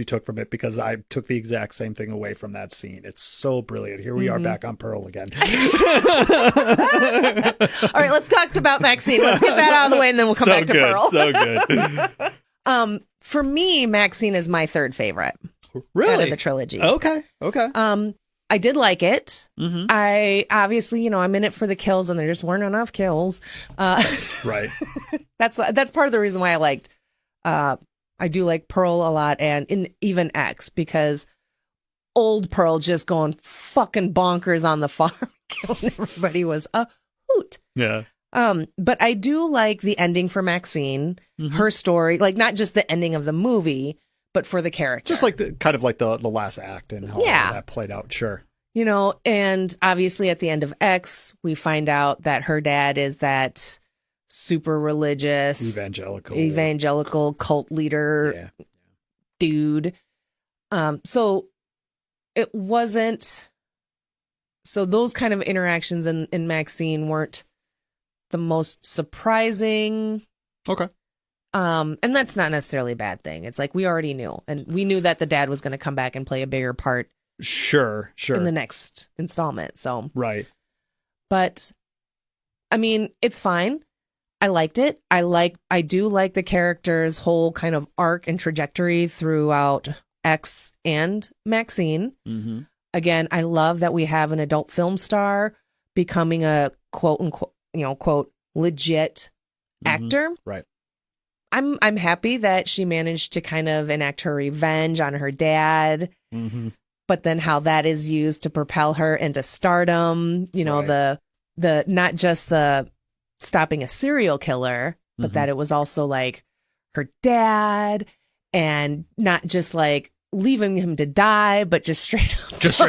took from it, because I took the exact same thing away from that scene. It's so brilliant. Here we are back on Pearl again. All right, let's talk about MaXXXine. Let's get that out of the way and then we'll come back to Pearl. So good. For me, MaXXXine is my third favorite. Really? Out of the trilogy. Okay. I did like it. Mm-hmm. I obviously, I'm in it for the kills, and there just weren't enough kills. Right. That's part of the reason why I liked I do like Pearl a lot, and even X, because old Pearl just going fucking bonkers on the farm, killing everybody was a hoot. Yeah. But I do like the ending for Maxine, her story, like not just the ending of the movie, but for the character. Just like the last act and how that played out. Sure. You know, and obviously at the end of X, we find out that her dad is that super religious, evangelical cult leader dude. So it wasn't. So those kind of interactions in Maxine weren't the most surprising. Okay. And that's not necessarily a bad thing. It's like we already knew, and we knew that the dad was going to come back and play a bigger part. Sure. In the next installment. So right. But I mean, it's fine. I liked it. I do like the character's whole kind of arc and trajectory throughout X and Maxine. Mm-hmm. Again, I love that we have an adult film star becoming a quote unquote, quote, legit actor. Right. I'm happy that she managed to kind of enact her revenge on her dad. Mm-hmm. But then how that is used to propel her into stardom, the not just the stopping a serial killer, but that it was also like her dad, and not just like leaving him to die, but just straight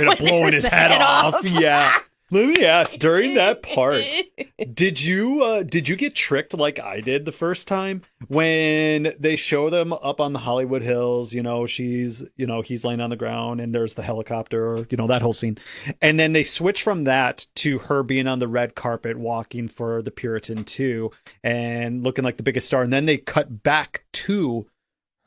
up blowing his head off. Yeah. Let me ask, during that part, did you get tricked like I did the first time when they show them up on the Hollywood Hills? He's laying on the ground and there's the helicopter, that whole scene. And then they switch from that to her being on the red carpet walking for the Puritan 2 and looking like the biggest star. And then they cut back to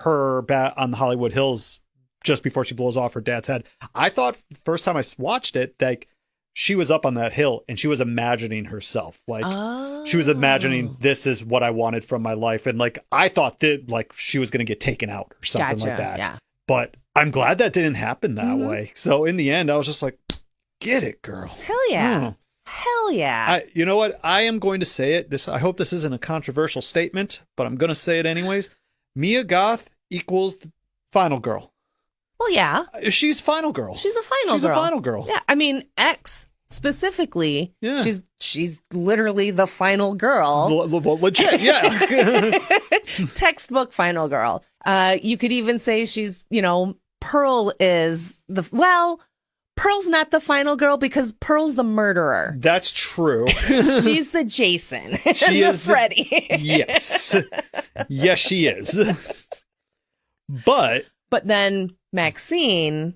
her on the Hollywood Hills just before she blows off her dad's head. I thought first time I watched it, like, she was up on that hill and she was imagining herself. Like, she was imagining, this is what I wanted from my life. And like, I thought that like she was going to get taken out or something like that. Yeah. But I'm glad that didn't happen that way. So in the end, I was just like, get it, girl. Hell yeah. Hell yeah. You know what? I am going to say it. I hope this isn't a controversial statement, but I'm going to say it anyways. Mia Goth equals the final girl. Well, yeah. She's final girl. She's a final girl. Yeah, I mean, X specifically, she's literally the final girl. Legit, yeah. Textbook final girl. You could even say she's, Pearl is Pearl's not the final girl because Pearl's the murderer. That's true. She's the Jason. She is Freddy. Yes. Yes, she is. But then Maxine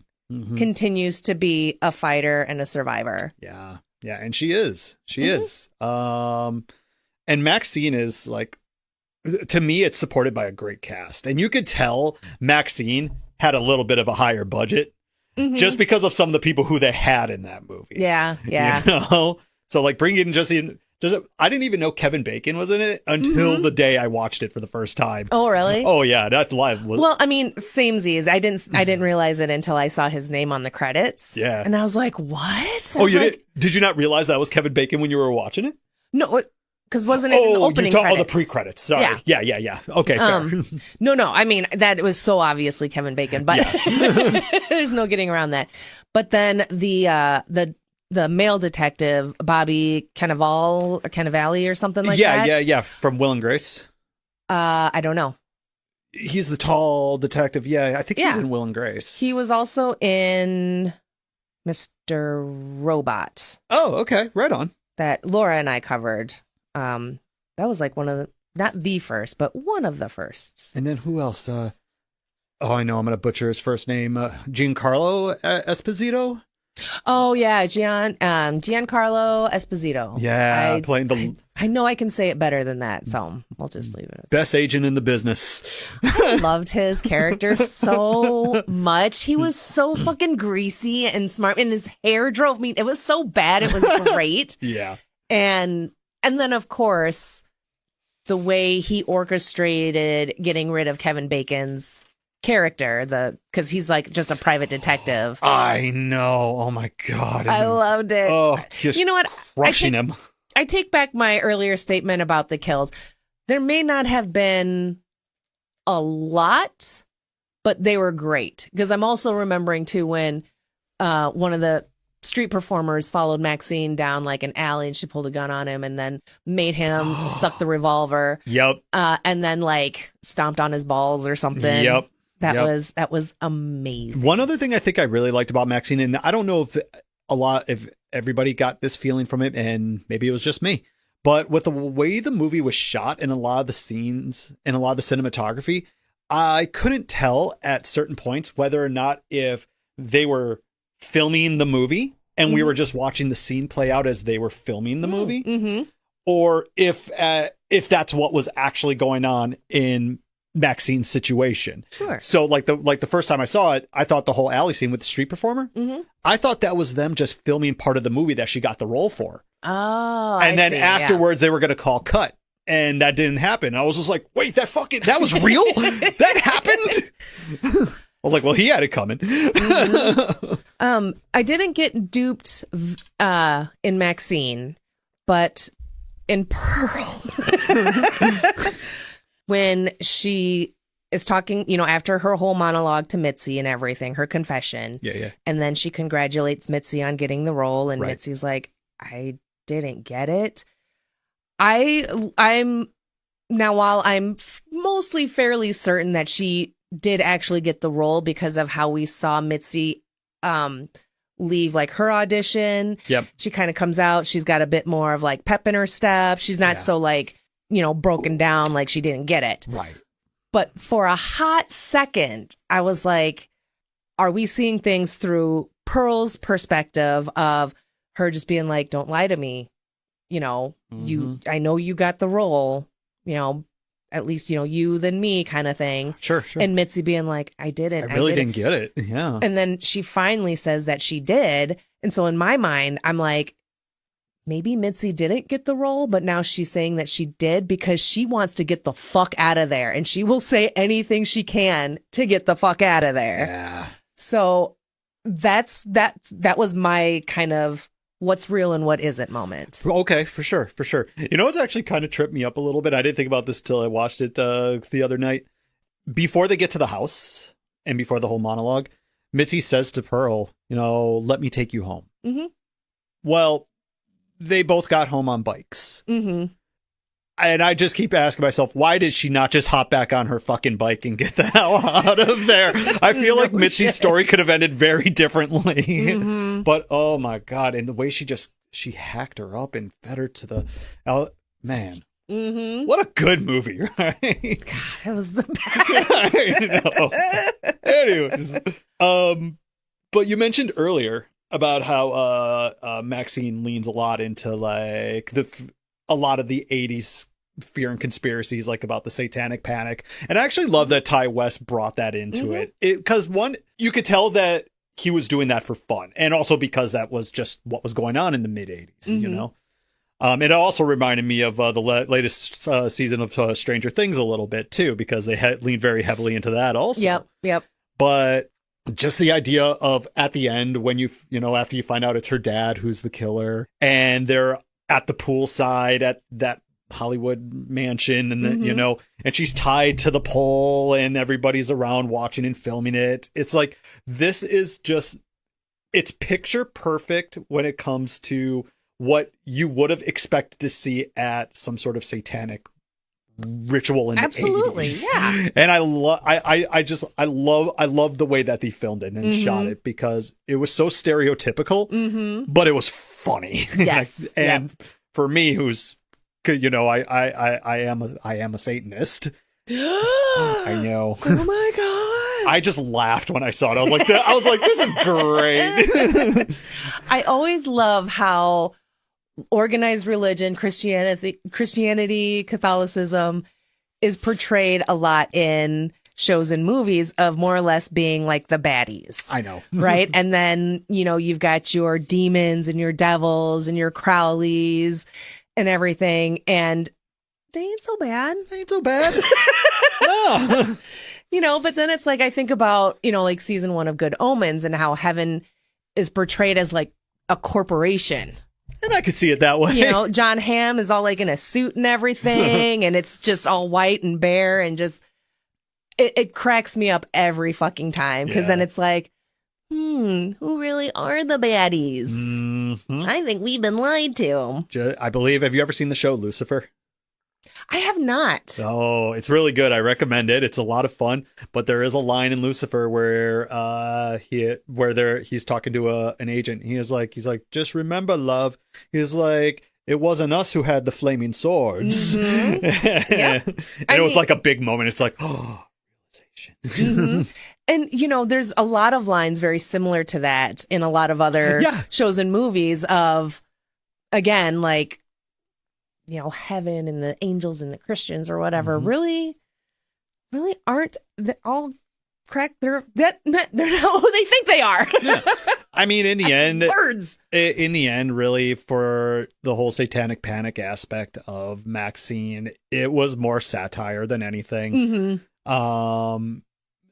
continues to be a fighter and a survivor. Yeah. Yeah. And she is. She is. And Maxine is like, to me, it's supported by a great cast. And you could tell Maxine had a little bit of a higher budget just because of some of the people who they had in that movie. Yeah. Yeah. So like bringing I didn't even know Kevin Bacon was in it until the day I watched it for the first time. Oh, really? Oh, yeah. That's live. Well, I mean, samesies. I didn't realize it until I saw his name on the credits. Yeah. And I was like, what? Did you not realize that was Kevin Bacon when you were watching it? No, because wasn't it in the opening credits? Oh, the pre-credits. Sorry. Yeah. Okay, fair. No. I mean, that was so obviously Kevin Bacon, but there's no getting around that. But then the male detective, Bobby Cannavale or something like that. Yeah. From Will and Grace. I don't know. He's the tall detective. Yeah, I think he's in Will and Grace. He was also in Mr. Robot. Oh, okay. Right on. That Laura and I covered. That was like one of the, not the first, but one of the firsts. And then who else? I know I'm going to butcher his first name. Giancarlo Esposito. Oh yeah, Giancarlo Esposito. Yeah, I know I can say it better than that, so I'll just leave it. Best agent in the business. I loved his character so much. He was so fucking greasy and smart, and his hair drove me. It was so bad. It was great. Yeah, and then of course the way he orchestrated getting rid of Kevin Bacon's character, because he's like just a private detective. I know. Oh my god, I loved it. Oh, you know what? Crushing him. I take back my earlier statement about the kills. There may not have been a lot, but they were great. Because I'm also remembering too when one of the street performers followed MaXXXine down like an alley and she pulled a gun on him and then made him suck the revolver. Yep. And then like stomped on his balls or something. Yep. That was amazing. One other thing I think I really liked about MaXXXine, and I don't know if everybody got this feeling from it, and maybe it was just me, but with the way the movie was shot and a lot of the scenes and a lot of the cinematography, I couldn't tell at certain points whether or not if they were filming the movie and we were just watching the scene play out as they were filming the movie, or if that's what was actually going on in MaXXXine's situation. Sure. So like the first time I saw it, I thought the whole alley scene with the street performer, I thought that was them just filming part of the movie that she got the role for. Oh, and then see, afterwards they were going to call cut, and that didn't happen. I was just like, wait, that was real? That happened? I was like, well, he had it coming. I didn't get duped in MaXXXine, but in Pearl, when she is talking, after her whole monologue to Mitzi and everything, her confession. Yeah. And then she congratulates Mitzi on getting the role, and Right. Mitzi's like, I didn't get it. I'm now, while I'm mostly fairly certain that she did actually get the role because of how we saw Mitzi leave like her audition. Yep. She kind of comes out, she's got a bit more of like pep in her step. She's not so like, broken down like she didn't get it. Right. But for a hot second, I was like, are we seeing things through Pearl's perspective of her just being like, don't lie to me. I know you got the role, at least, you than me kind of thing. Sure. And Mitzi being like, I didn't. I really didn't get it. Yeah. And then she finally says that she did. And so in my mind, I'm like, maybe Mitzi didn't get the role, but now she's saying that she did because she wants to get the fuck out of there. And she will say anything she can to get the fuck out of there. Yeah. So that was my kind of what's real and what isn't moment. Okay, for sure. It's actually kind of tripped me up a little bit. I didn't think about this till I watched it the other night. Before they get to the house and before the whole monologue, Mitzi says to Pearl, let me take you home. Mm-hmm. Well, they both got home on bikes. Mm-hmm. And I just keep asking myself, why did she not just hop back on her fucking bike and get the hell out of there? I feel like Mitzi's story could have ended very differently. Mm-hmm. But oh my God. And the way she hacked her up and fed her to the man. Mm-hmm. What a good movie, right? God, it was the best. I know. Anyways, but you mentioned earlier about how MaXXXine leans a lot into like a lot of the 80s fear and conspiracies, like about the satanic panic. And I actually love that Ty West brought that into it. Because one, you could tell that he was doing that for fun. And also because that was just what was going on in the mid 80s, It also reminded me of the latest season of Stranger Things a little bit too, because they leaned very heavily into that also. Yep. But just the idea of at the end when after you find out it's her dad who's the killer, and they're at the poolside at that Hollywood mansion, and and she's tied to the pole and everybody's around watching and filming it. It's like, this is just, it's picture perfect when it comes to what you would have expected to see at some sort of satanic ritual in the 80s. Yeah. And I love the way that they filmed it and shot it, because it was so stereotypical, but it was funny. Yes. And for me, who's, I am a Satanist. I know. Oh my God. I just laughed when I saw it. I was like, this is great. I always love how organized religion, Christianity, Catholicism is portrayed a lot in shows and movies of more or less being like the baddies. I know. Right? And then, you've got your demons and your devils and your Crowleys and everything. And they ain't so bad. No. But then it's like, I think about, like season 1 of Good Omens and how heaven is portrayed as like a corporation. And I could see it that way. John Hamm is all like in a suit and everything, and it's just all white and bare and just, it cracks me up every fucking time because then it's like, who really are the baddies? Mm-hmm. I think we've been lied to. I believe. Have you ever seen the show Lucifer? I have not. Oh, it's really good. I recommend it. It's a lot of fun. But there is a line in Lucifer where he's talking to an agent. He's like, just remember, love. He's like, it wasn't us who had the flaming swords. Mm-hmm. Yeah. And it was like a big moment. It's like, oh, realization. Mm-hmm. And, you know, there's a lot of lines very similar to that in a lot of other shows and movies of, again, like, you know, heaven and the angels and the Christians or whatever really aren't all correct. They're not who they think they are. Yeah. I mean, in the end, words. In the end, really, for the whole satanic panic aspect of MaXXXine, it was more satire than anything. Mm-hmm.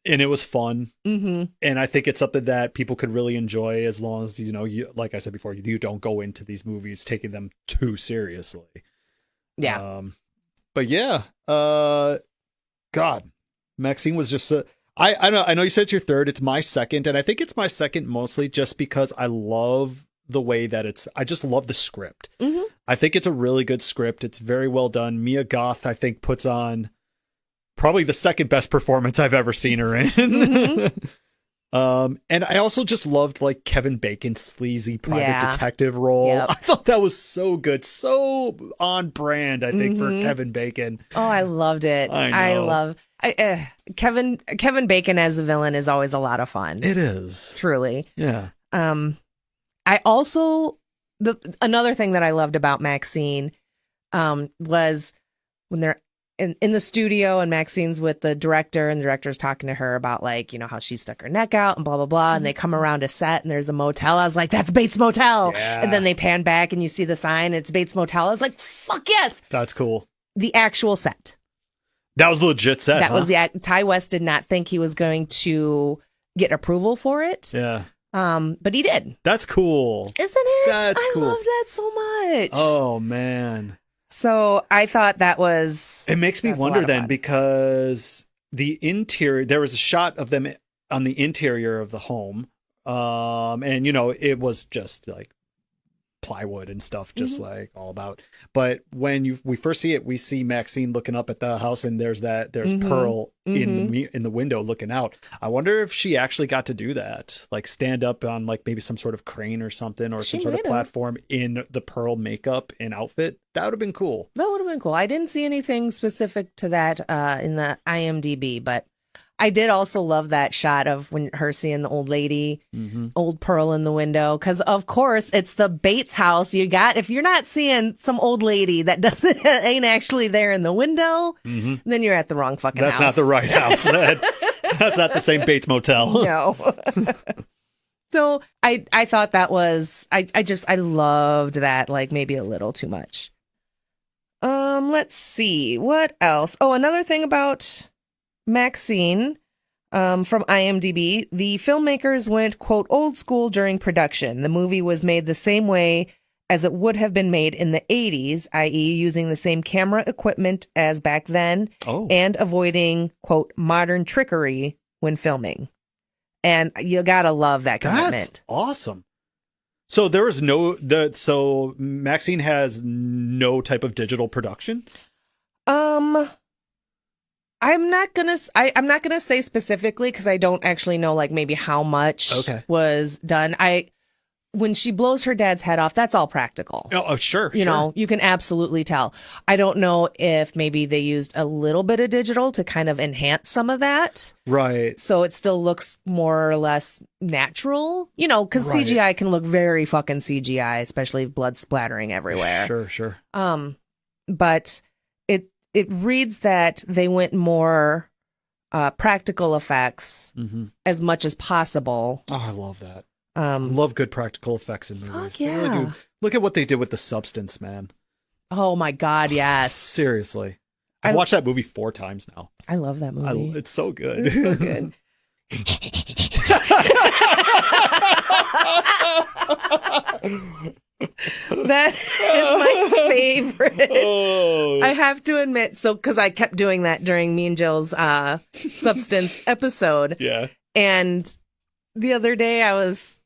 And it was fun. Mm-hmm. And I think it's something that people could really enjoy as long as, you know, like I said before, you don't go into these movies taking them too seriously. Yeah. But yeah, God, MaXXXine was just I know you said it's your third. It's my second. And I think it's my second mostly just because I love the way that I just love the script. Mm-hmm. I think it's a really good script. It's very well done. Mia Goth, I think, puts on probably the second best performance I've ever seen her in. Mm-hmm. And I also just loved like Kevin Bacon's sleazy private detective role. Yep. I thought that was so good, so on brand, I think, for Kevin Bacon. Oh, I loved it. I love Kevin Bacon as a villain is always a lot of fun. It is. Truly. Yeah. I also another thing that I loved about MaXXXine was when they're in the studio and MaXXXine's with the director and the director's talking to her about like, you know, how she stuck her neck out and blah, blah, blah. And they come around a set and there's a motel. I was like, that's Bates Motel. Yeah. And then they pan back and you see the sign. It's Bates Motel. I was like, fuck yes. That's cool. The actual set. That was a legit set. That was Ty West did not think he was going to get approval for it. Yeah. But he did. That's cool. Isn't it? That's cool. I love that so much. Oh, man. So I thought that was... It makes me wonder then, because the interior, there was a shot of them on the interior of the home. And, you know, it was just like plywood and stuff, just like all about. But when we first see it, we see MaXXXine looking up at the house, and there's Pearl in the window looking out. I wonder if she actually got to do that, like stand up on like maybe some sort of crane or something, or some sort of platform in the Pearl makeup and outfit. That would have been cool. That would have been cool. I didn't see anything specific to that in the IMDb, but I did also love that shot of when her seeing the old lady, old Pearl in the window. Because, of course, it's the Bates house. If you're not seeing some old lady that ain't actually there in the window, then you're at the wrong fucking house. That's not the right house. That's not the same Bates Motel. No. So I thought that was, I loved that, like maybe a little too much. Let's see. What else? Oh, another thing about MaXXXine, from IMDb, the filmmakers went, quote, old school during production. The movie was made the same way as it would have been made in the 80s, i.e. using the same camera equipment as back then, and avoiding, quote, modern trickery when filming. And you gotta love that commitment. That's awesome. So there was so MaXXXine has no type of digital production? I'm not gonna say specifically because I don't actually know like maybe how much was done. When she blows her dad's head off, that's all practical. Oh, sure. You know, you can absolutely tell. I don't know if maybe they used a little bit of digital to kind of enhance some of that. Right. So it still looks more or less natural, you know, because CGI can look very fucking CGI, especially blood splattering everywhere. Sure. But it reads that they went more practical effects as much as possible. Oh, I love that. Love good practical effects in movies. Fuck yeah. They really do. Look at what they did with The Substance, man. Oh my God, yes. Seriously. I've watched that movie 4 times now. I love that movie. It's so good. It's so good. That is my favorite. Oh. I have to admit, so because I kept doing that during me and Jill's substance episode. Yeah. And the other day I was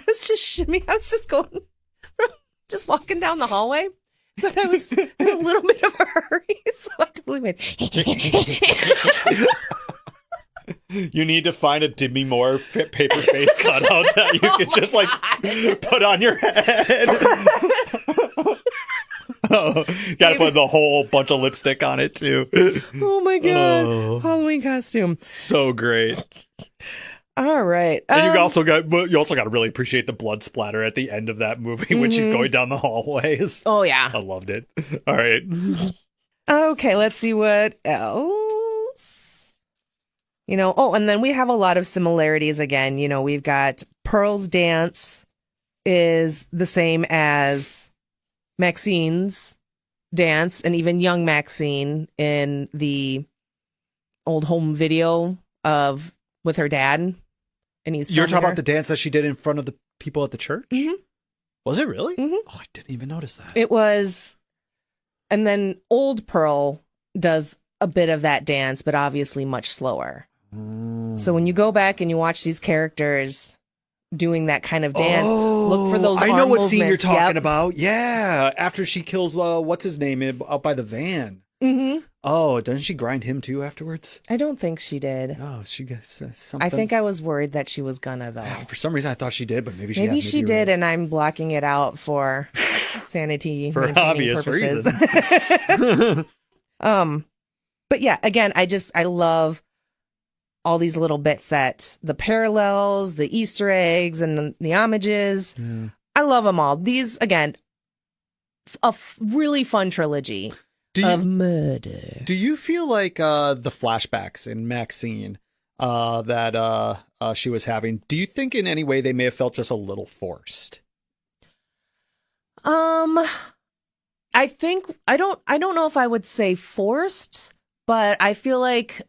just shimmying. I was just just walking down the hallway. But I was in a little bit of a hurry, so I totally went. You need to find a Demi Moore paper face cutout that you could just like put on your head. Oh, gotta put the whole bunch of lipstick on it too. Oh my god, Oh. Halloween costume, So great. All right, And you also got to really appreciate the blood splatter at the end of that movie when she's going down the hallways. Oh yeah, I loved it. All right. okay. Let's see what else. And then we have a lot of similarities again. We've got Pearl's dance is the same as Maxine's dance, and even young Maxine in the old home video with her dad. And You're talking about the dance that she did in front of the people at the church? Mm-hmm. Was it really? Mm-hmm. Oh, I didn't even notice that. It was. And then old Pearl does a bit of that dance, but obviously much slower. So when you go back and you watch these characters doing that kind of dance, look for those I arm know what scene you're movements. talking Yep. about. Yeah. After she kills, what's his name, out by the van. Mm-hmm. Oh, doesn't she grind him too afterwards? I don't think she did. Oh, she gets something. I think I was worried that she was gonna, though. For some reason, I thought she did, but maybe she Maybe she you're did, right. and I'm blocking it out for sanity For maintaining obvious purposes. reasons. But yeah, again, I love all these little bits the parallels, the Easter eggs, and the homages. Yeah. I love them all. These, again, a really fun trilogy of murder. Do you feel like the flashbacks in Maxine that she was having, do you think in any way they may have felt just a little forced? I think I don't know if I would say forced, but I feel like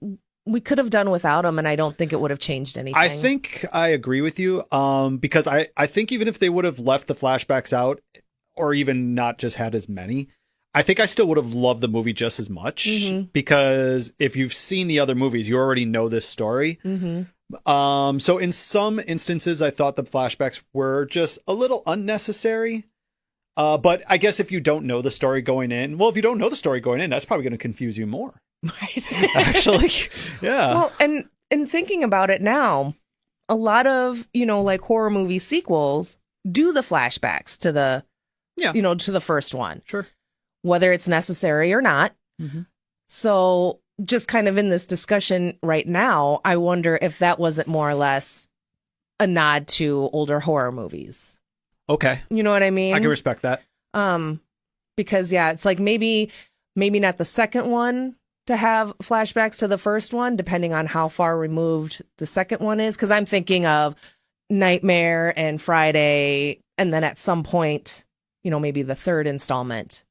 we could have done without them, and I don't think it would have changed anything. I think I agree with you, because I think even if they would have left the flashbacks out, or even not just had as many, I think I still would have loved the movie just as much, because if you've seen the other movies, you already know this story. So in some instances, I thought the flashbacks were just a little unnecessary. But I guess if you don't know the story going in, that's probably going to confuse you more. Right. Actually, yeah. Well, and thinking about it now, a lot of, like horror movie sequels do the flashbacks to the, to the first one. Sure. Whether it's necessary or not. So just kind of in this discussion right now, I wonder if that wasn't more or less a nod to older horror movies. Okay. You know what I mean? I can respect that. Because it's like maybe not the second one to have flashbacks to the first one, depending on how far removed the second one is. Because I'm thinking of Nightmare and Friday, and then at some point, maybe the third installment,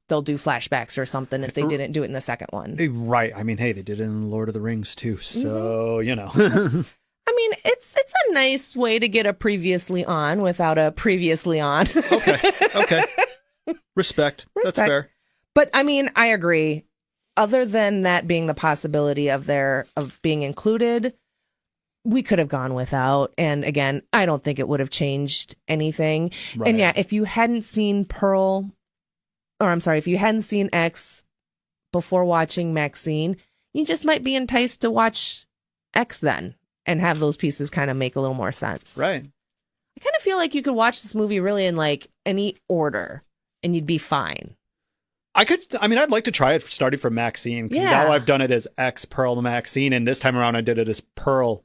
they'll do flashbacks or something if they didn't do it in the second one. Right. I mean, hey, they did it in Lord of the Rings too. So, I mean, it's a nice way to get a previously on without a previously on. Okay. Respect. That's fair. But I mean, I agree. Other than that being the possibility of being included, we could have gone without. And again, I don't think it would have changed anything. Right. And if you hadn't seen if you hadn't seen X before watching Maxine, you just might be enticed to watch X then and have those pieces kind of make a little more sense. Right. I kind of feel like you could watch this movie really in like any order and you'd be fine. I'd like to try it starting from Maxine, because now I've done it as X Pearl Maxine, and this time around I did it as Pearl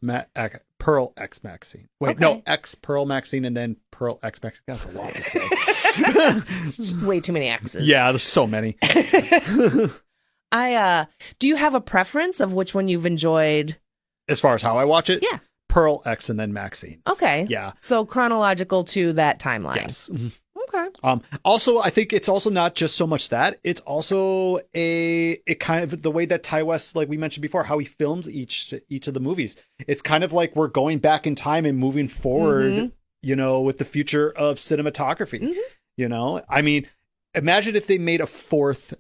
X Maxine. Wait, no, X Pearl Maxine and then Pearl X Maxine. That's a lot to say. It's just way too many X's. Yeah, there's so many. Do you have a preference of which one you've enjoyed? As far as how I watch it? Yeah. Pearl X and then Maxine. Okay. Yeah. So chronological to that timeline. Yes. Okay. Also, I think it's also not just so much that, it's also it kind of the way that Ty West, like we mentioned before, how he films each of the movies. It's kind of like we're going back in time and moving forward with the future of cinematography. I mean, imagine if they made a fourth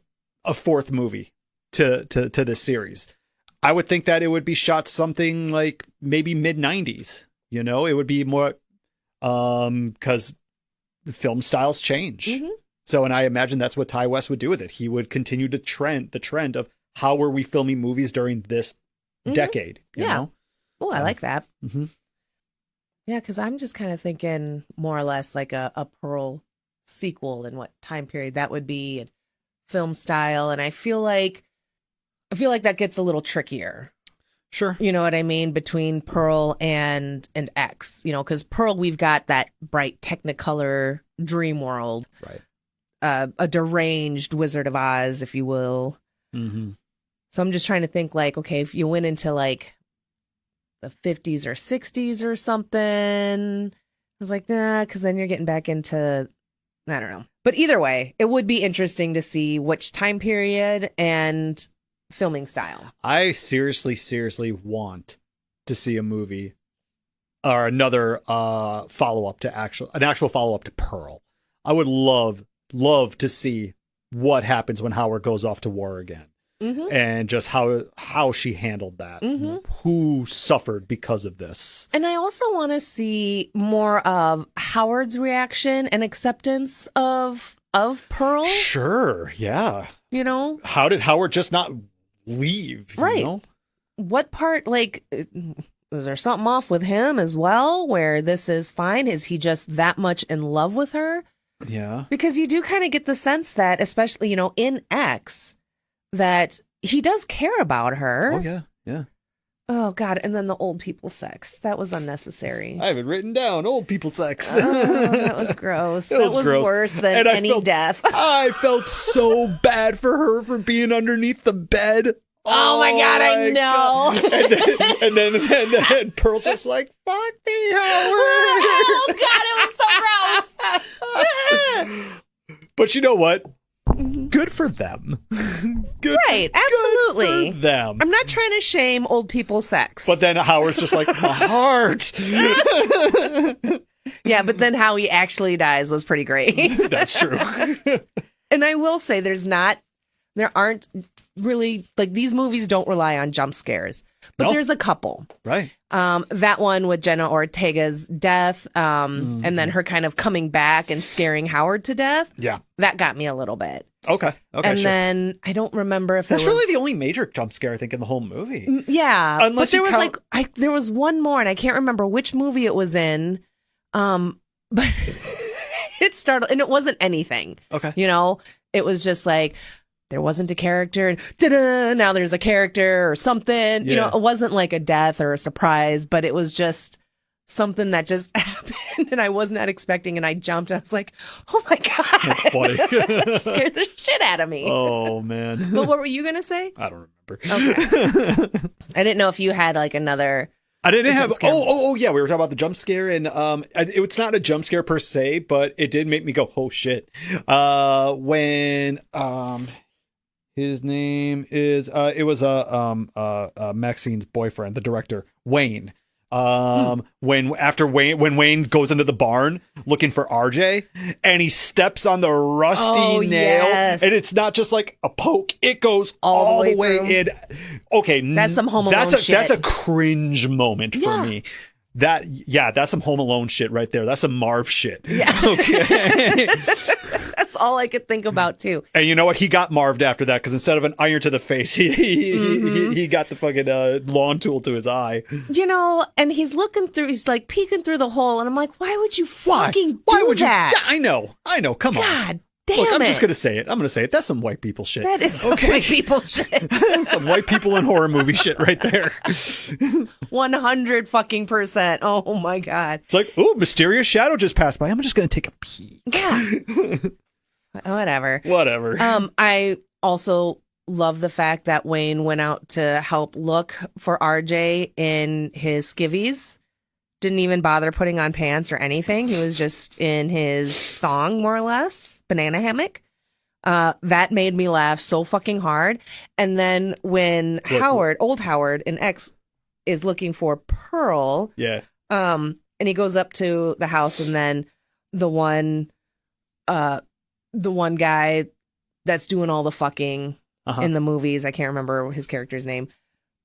movie to this series. I would think that it would be shot something like maybe mid-90s. It would be more because film styles change. So, and I imagine that's what Ty West would do with it. He would continue the trend of how were we filming movies during this decade. You know? Oh, So, I like that. Yeah, because I'm just kind of thinking more or less like a Pearl sequel and what time period that would be and film style. And I feel like that gets a little trickier. Sure. You know what I mean? Between Pearl and X, because Pearl, we've got that bright Technicolor dream world. Right. A deranged Wizard of Oz, if you will. So I'm just trying to think like, okay, if you went into like the 50s or 60s or something, I was like, nah, because then you're getting back into, I don't know. But either way, it would be interesting to see which time period and filming style. I seriously want to see a movie or another follow-up to an actual follow-up to Pearl. I would love to see what happens when Howard goes off to war again. And just how she handled that. Who suffered because of this. And I also want to see more of Howard's reaction and acceptance of Pearl. Sure, yeah. How did Howard just not leave? Right. What part, like, is there something off with him as well where this is fine? Is he just that much in love with her? Yeah. Because you do kind of get the sense that, especially, in X, that he does care about her. Oh, yeah. Yeah. Oh, God. And then the old people sex. That was unnecessary. I have it written down. Old people sex. That was gross. That was gross. Worse than any death. I felt so bad for her for being underneath the bed. Oh my God, I know. And then Pearl's just like, fuck me, Howard. Oh God, it was so gross. But you know what? Good for them. Good absolutely. Good for them. I'm not trying to shame old people sex. But then Howard's just like, my heart. Yeah, but then how he actually dies was pretty great. That's true. And I will say there aren't really, like, these movies don't rely on jump scares. But there's a couple. Right. That one with Jenna Ortega's death, and then her kind of coming back and scaring Howard to death. Yeah. That got me a little bit. Okay. And then I don't remember if that's really the only major jump scare I think in the whole movie. Yeah. Unless but there was there was one more, and I can't remember which movie it was in. But it started, and it wasn't anything. Okay. It was just like, there wasn't a character, and ta-da, now there's a character or something. Yeah. It wasn't like a death or a surprise, but it was just something that just happened, and I was not expecting, and I jumped, and I was like, oh my God. That's funny. That scared the shit out of me. Oh, man. But what were you going to say? I don't remember. Okay. I didn't know if you had like another... I didn't have. Oh, yeah. We were talking about the jump scare, and it's not a jump scare per se, but it did make me go, "Oh shit!" When his name is it was Maxine's boyfriend, the director Wayne. When Wayne goes into the barn looking for RJ, and he steps on the rusty nail, and it's not just like a poke; it goes all the way in. Okay, that's some Home Alone shit. That's a cringe moment for me. That's some Home Alone shit right there. That's some Marv shit. Yeah. Okay. That's all I could think about too. And you know what? He got Marved after that because instead of an iron to the face, he got the fucking lawn tool to his eye. And he's looking through. He's like peeking through the hole, and I'm like, why would you fucking do that? Yeah, I know. Come on. God damn Look, I'm it. just gonna say it. That's some white people shit. That is some white people shit. Some white people in horror movie shit right there. 100% Oh my God. It's like, ooh, mysterious shadow just passed by. I'm just gonna take a peek. Yeah. Whatever. I also love the fact that Wayne went out to help look for RJ in his skivvies. Didn't even bother putting on pants or anything. He was just in his thong, more or less, banana hammock. That made me laugh so fucking hard. And then when old Howard in X is looking for Pearl, yeah, and he goes up to the house, and then the one guy that's doing all the fucking in the movies, I can't remember his character's name,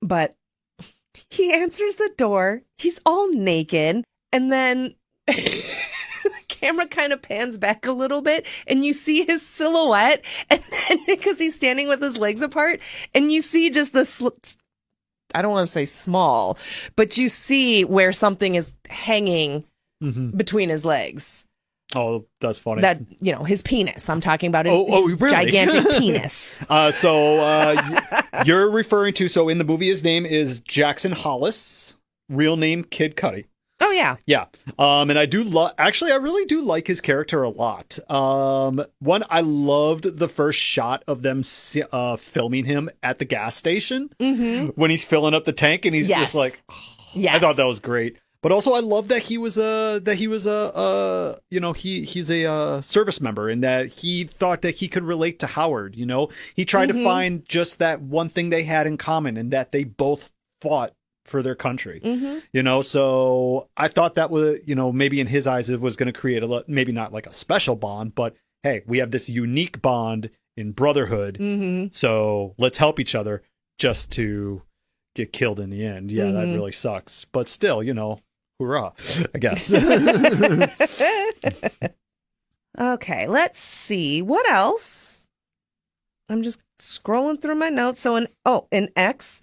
but he answers the door. He's all naked, and then the camera kind of pans back a little bit, and you see his silhouette, and then because he's standing with his legs apart, and you see just the I don't want to say small, but you see where something is hanging between his legs. Oh, that's funny. That, his penis. I'm talking about his, really? gigantic penis. You're referring to, so in the movie, his name is Jackson Hollis, real name Kid Cudi. Oh, yeah. Yeah. And I do actually, I really do like his character a lot. One, I loved the first shot of them filming him at the gas station when he's filling up the tank, and he's just like, I thought that was great. But also, I love that he's a service member, and that he thought that he could relate to Howard. He tried to find just that one thing they had in common, and that they both fought for their country. So I thought that was, maybe in his eyes it was going to create maybe not like a special bond, but hey, we have this unique bond in brotherhood, so let's help each other just to get killed in the end. Yeah, that really sucks, but still, hoorah, I guess. Okay, let's see what else. I'm just scrolling through my notes. So in X,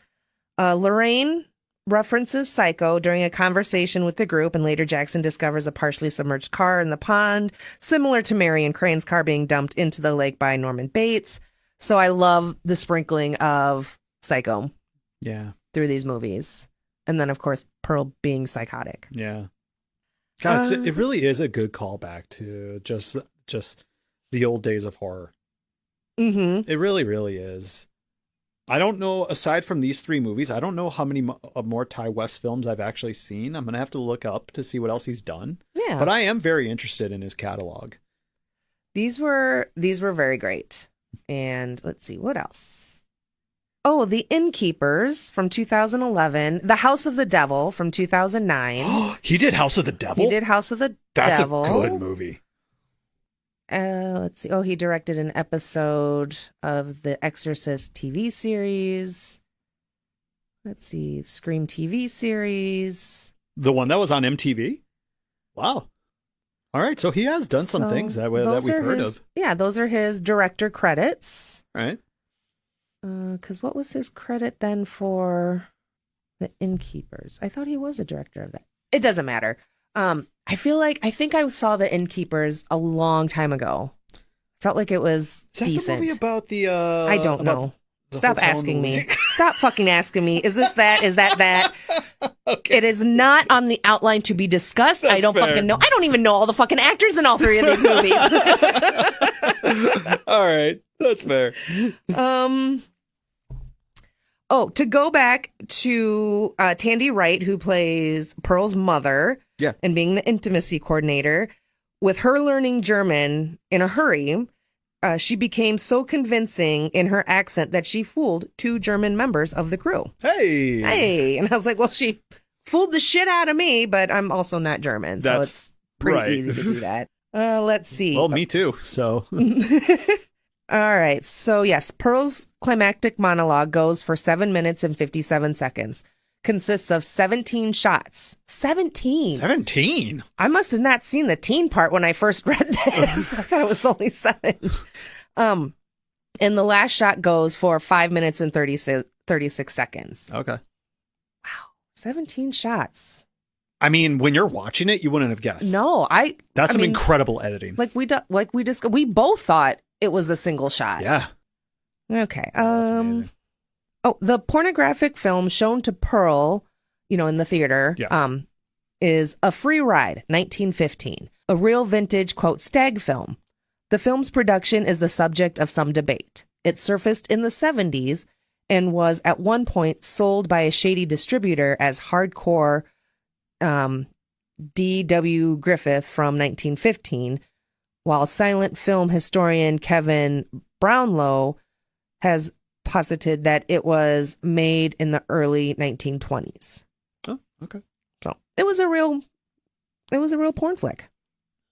Lorraine references Psycho during a conversation with the group, and later Jackson discovers a partially submerged car in the pond, similar to Marion Crane's car being dumped into the lake by Norman Bates. So I love the sprinkling of Psycho through these movies. And then, of course, Pearl being psychotic. Yeah. God, it really is a good callback to just the old days of horror. It really, really is. I don't know, aside from these three movies, I don't know how many more Ty West films I've actually seen. I'm going to have to look up to see what else he's done. Yeah. But I am very interested in his catalog. These were very great. And let's see, what else? Oh, The Innkeepers from 2011. The House of the Devil from 2009. He did House of the Devil? He did House of the Devil. That's a good movie. Let's see. Oh, he directed an episode of the Exorcist TV series. Let's see. Scream TV series. The one that was on MTV? Wow. All right. So he has done some things that we've heard of. Yeah, those are his director credits. All right. Because what was his credit then for The Innkeepers? I thought he was a director of that. It doesn't matter. I think I saw The Innkeepers a long time ago. Felt like it was decent. Is that the movie about the I don't know. Stop asking me. Stop fucking asking me. Is this that? Is that? Okay. It is not on the outline to be discussed. I don't fucking know. I don't even know all the fucking actors in all three of these movies. All right. That's fair. Oh, to go back to Tandy Wright, who plays Pearl's mother, and being the intimacy coordinator, with her learning German in a hurry, she became so convincing in her accent that she fooled 2 German members of the crew. Hey! And I was like, well, she fooled the shit out of me, but I'm also not German, so it's pretty easy to do that. Let's see. Well, me too, so... All right. So, yes, Pearl's climactic monologue goes for 7 minutes and 57 seconds. Consists of 17 shots. 17? 17? I must have not seen the teen part when I first read this. I thought it was only 7. And the last shot goes for 5 minutes and 36 seconds. Okay. Wow. 17 shots. I mean, when you're watching it, you wouldn't have guessed. No, That's some incredible editing. We both thought it was a single shot. Yeah. Okay. The pornographic film shown to Pearl, in the theater, is A Free Ride, 1915, a real vintage, quote, stag film. The film's production is the subject of some debate. It surfaced in the 70s and was at one point sold by a shady distributor as hardcore D.W. Griffith from 1915, while silent film historian Kevin Brownlow has posited that it was made in the early 1920s. Oh, okay. So it was a real it was a real porn flick.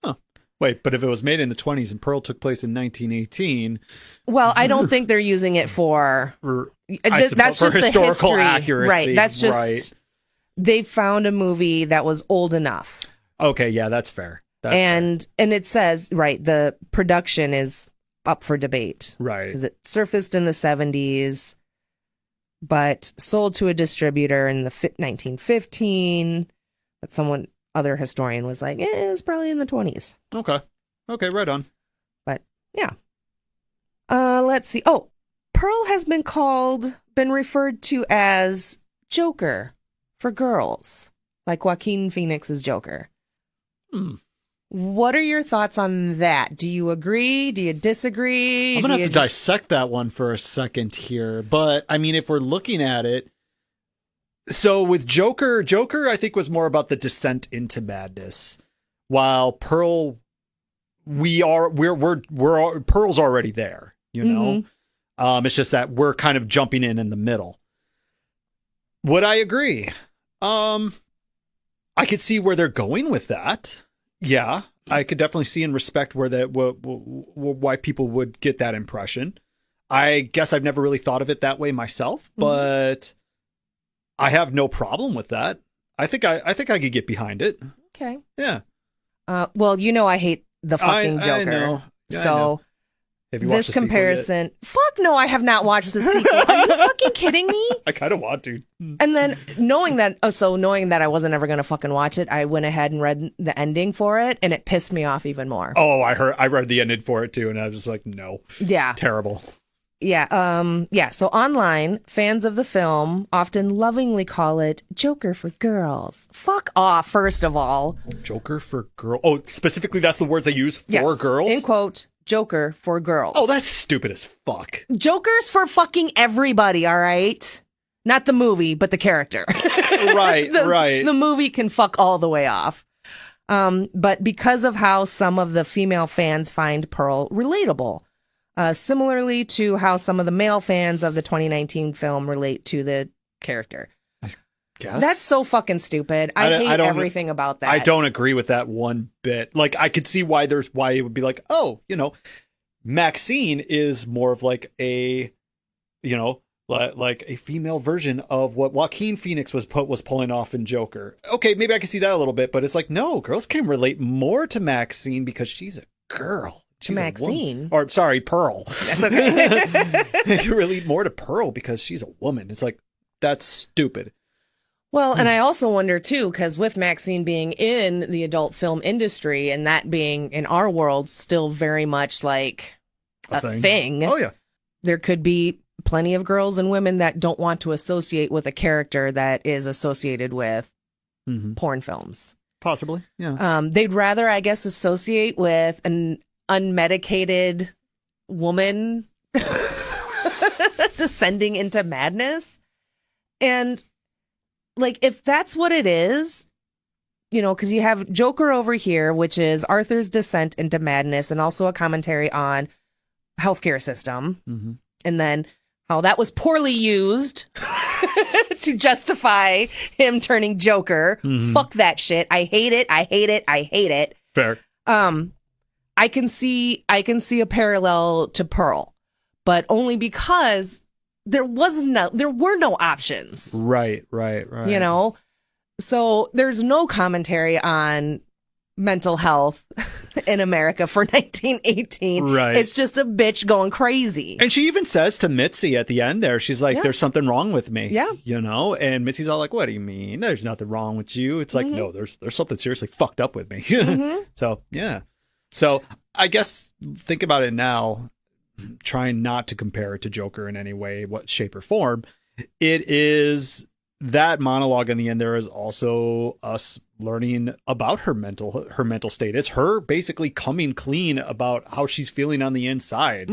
Huh. Wait, but if it was made in the 20s and Pearl took place in 1918... Well, I don't think they're using it for... that's just for historical the history. accuracy. Right, that's just... Right. They found a movie that was old enough. Okay, yeah, that's fair. And it says, right, the production is up for debate. Right. Because it surfaced in the 70s, but sold to a distributor in the 1915. But other historian was like, it was probably in the 20s. Okay, right on. But, yeah. Let's see. Oh, Pearl has been referred to as Joker for girls, like Joaquin Phoenix's Joker. What are your thoughts on that? Do you agree? Do you disagree? I'm going to have to dissect that one for a second here. But, I mean, if we're looking at it, so with Joker I think was more about the descent into madness, while Pearl, Pearl's already there, you know? It's just that we're kind of jumping in the middle. Would I agree? I could see where they're going with that. Yeah, I could definitely see and respect why people would get that impression. I guess I've never really thought of it that way myself, but I have no problem with that. I think I could get behind it. Okay. Yeah. Well, I hate the fucking Joker. I know. Yeah, so I know. Have you watched this comparison, fuck no, I have not watched the sequel. Are you fucking kidding me? I kind of want to. And then knowing that I wasn't ever going to fucking watch it, I went ahead and read the ending for it, and it pissed me off even more. Oh, I read the ending for it too, and I was just like, no. Yeah. Terrible. Yeah. So online, fans of the film often lovingly call it Joker for girls. Fuck off, first of all. Joker for girl. Oh, specifically, that's the words they use for girls? In quote, Joker for girls. Oh, that's stupid as fuck. Joker's for fucking everybody, all right? Not the movie, but the character. Right, right. The movie can fuck all the way off. But because of how some of the female fans find Pearl relatable, similarly to how some of the male fans of the 2019 film relate to the character. Guess? That's so fucking stupid. I hate everything about that. I don't agree with that one bit. Like, I could see why it would be like, oh, MaXXXine is more of like a, like a female version of what Joaquin Phoenix was pulling off in Joker. Okay, maybe I can see that a little bit, but it's like, no, girls can relate more to MaXXXine because she's a girl. She's MaXXXine. Or sorry, Pearl. That's okay. You relate more to Pearl because she's a woman. It's like, that's stupid. Well, and I also wonder, too, because with MaXXXine being in the adult film industry and that being in our world still very much like a thing. Oh, yeah. There could be plenty of girls and women that don't want to associate with a character that is associated with porn films. Possibly, yeah. They'd rather, I guess, associate with an unmedicated woman descending into madness. And like, if that's what it is, because you have Joker over here, which is Arthur's descent into madness and also a commentary on healthcare system. And then how that was poorly used to justify him turning Joker. Fuck that shit. I hate it. I hate it. I hate it. Fair. I can see a parallel to Pearl, but only because there were no options. Right. So there's no commentary on mental health in America for 1918. Right. It's just a bitch going crazy. And she even says to Mitzi at the end there, she's like, there's something wrong with me. Yeah. And Mitzi's all like, what do you mean? There's nothing wrong with you. It's like, no, there's something seriously fucked up with me. So, yeah. So I guess think about it now, trying not to compare it to Joker in any way, what shape or form. It is that monologue in the end. There is also us learning about her mental state. It's her basically coming clean about how she's feeling on the inside,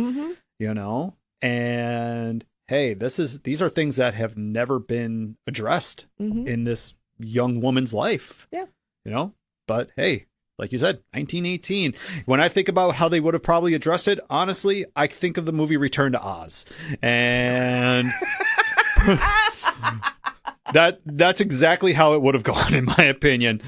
and hey, these are things that have never been addressed in this young woman's life. Yeah. But hey, like you said, 1918. When I think about how they would have probably addressed it, honestly, I think of the movie Return to Oz. And that's exactly how it would have gone, in my opinion.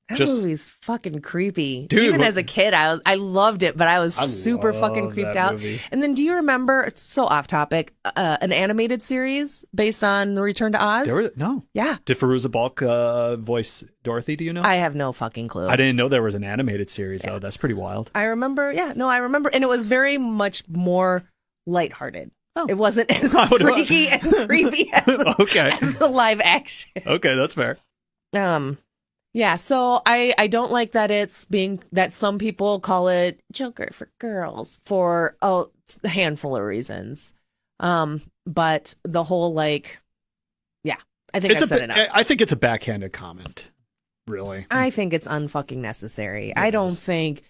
That Just movie's fucking creepy. Dude, Even what- as a kid, I loved it, but I was I super fucking love creeped that out. movie. And then do you remember, it's so off topic, an animated series based on The Return to Oz? No. Yeah. Did Fairuza Balk voice Dorothy? Do you know? I have no fucking clue. I didn't know there was an animated series though. That's pretty wild. I remember, I remember. And it was very much more lighthearted. Oh. It wasn't as I would- freaky and creepy as Okay. the live action. Okay, that's fair. Yeah, so I don't like that that some people call it Joker for girls for a handful of reasons. But the whole I think I've said enough. I think it's a backhanded comment. Really. I think it's unfucking necessary. I don't think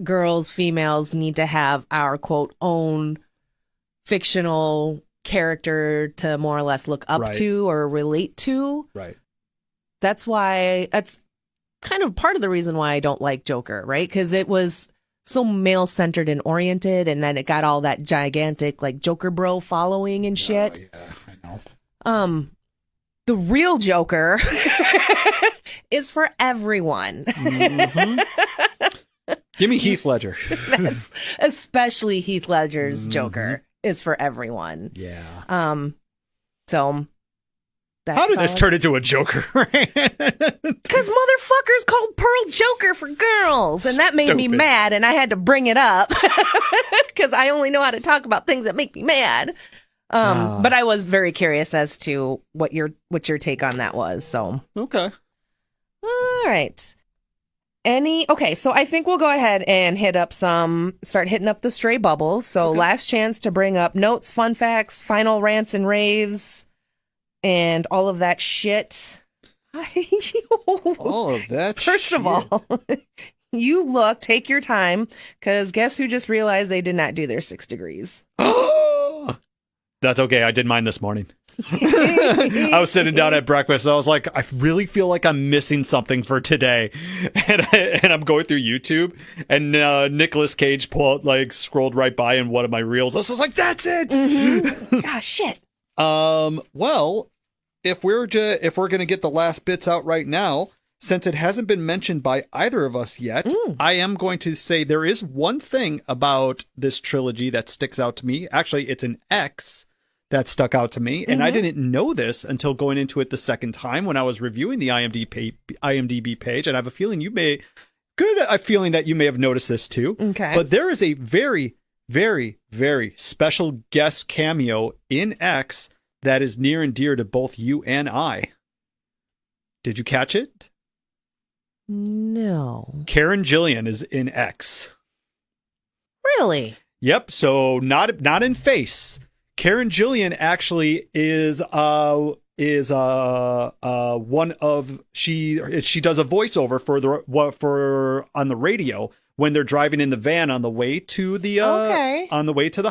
girls, females need to have our quote own fictional character to more or less look up Right. to or relate to. Right. That's kind of part of the reason why I don't like Joker, right? Because it was so male centered and oriented, and then it got all that gigantic Joker bro following and shit. Yeah, I know. The real Joker is for everyone. Mhm. Give me Heath Ledger. That's especially Heath Ledger's Joker is for everyone. Yeah. So How did this turn into a Joker rant? Because motherfuckers called Pearl Joker for girls, and that made me Stupid. mad, and I had to bring it up because I only know how to talk about things that make me mad. But I was very curious as to what your take on that was. So Okay. all right. Okay, so I think we'll go ahead and start hitting up the stray bubbles. So last chance to bring up notes, fun facts, final rants and raves, and all of that shit. All of that. First of all, take your time, because guess who just realized they did not do their 6 degrees? That's okay. I did mine this morning. I was sitting down at breakfast. I was like, I really feel like I'm missing something for today, and I'm going through YouTube, and Nicolas Cage scrolled right by in one of my reels. I was just like, that's it. Mm-hmm. Gosh, shit. Well, if we're gonna get the last bits out right now, since it hasn't been mentioned by either of us yet, I am going to say there is one thing about this trilogy that sticks out to me. Actually, it's an X that stuck out to me, and I didn't know this until going into it the second time when I was reviewing the IMDb page, and I have a feeling that you may have noticed this too. Okay. But there is a very, very, very special guest cameo in X that is near and dear to both you and I. Did you catch it? No. Karen Gillian is in X. Really? Yep. So not in face. Karen Gillian actually is one of she does a voiceover for on the radio when they're driving in the van on the way to the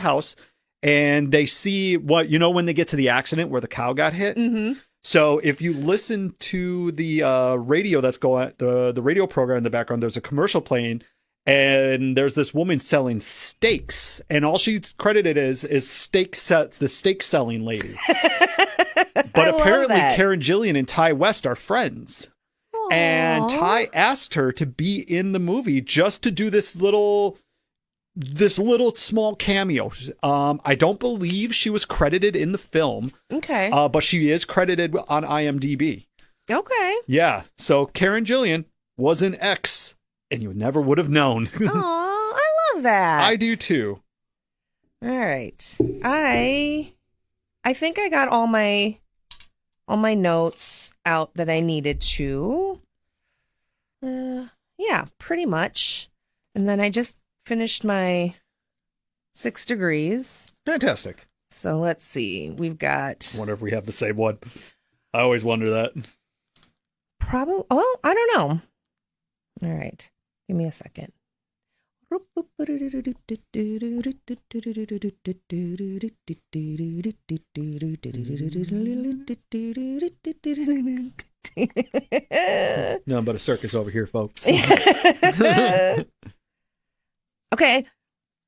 house, and they see when they get to the accident where the cow got hit. Mm-hmm. So if you listen to the radio that's going the radio program in the background, there's a commercial playing. And there's this woman selling steaks, and all she's credited is the steak selling lady. But apparently Karen Gillian and Ty West are friends. Aww. And Ty asked her to be in the movie just to do this little small cameo. I don't believe she was credited in the film. Okay. But she is credited on IMDb. Okay. Yeah. So Karen Gillian was an X. And you never would have known. Oh, I love that. I do too. All right. I think I got all my notes out that I needed to. Yeah, pretty much. And then I just finished my 6 degrees. Fantastic. So let's see. We've got. I wonder if we have the same one. I always wonder that. Probably. Well, I don't know. All right. Give me a second. Nothing but a circus over here, folks. Okay.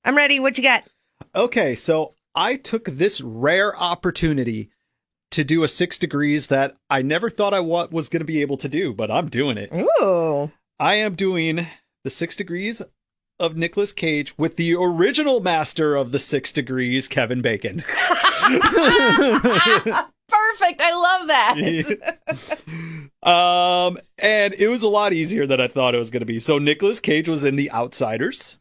I'm ready. What you got? Okay, so I took this rare opportunity to do a 6 degrees that I never thought I was going to be able to do, but I'm doing it. Ooh. I am doing the 6 degrees of Nicolas Cage with the original master of the 6 degrees, Kevin Bacon. Perfect. I love that. And it was a lot easier than I thought it was going to be. So Nicolas Cage was in The Outsiders.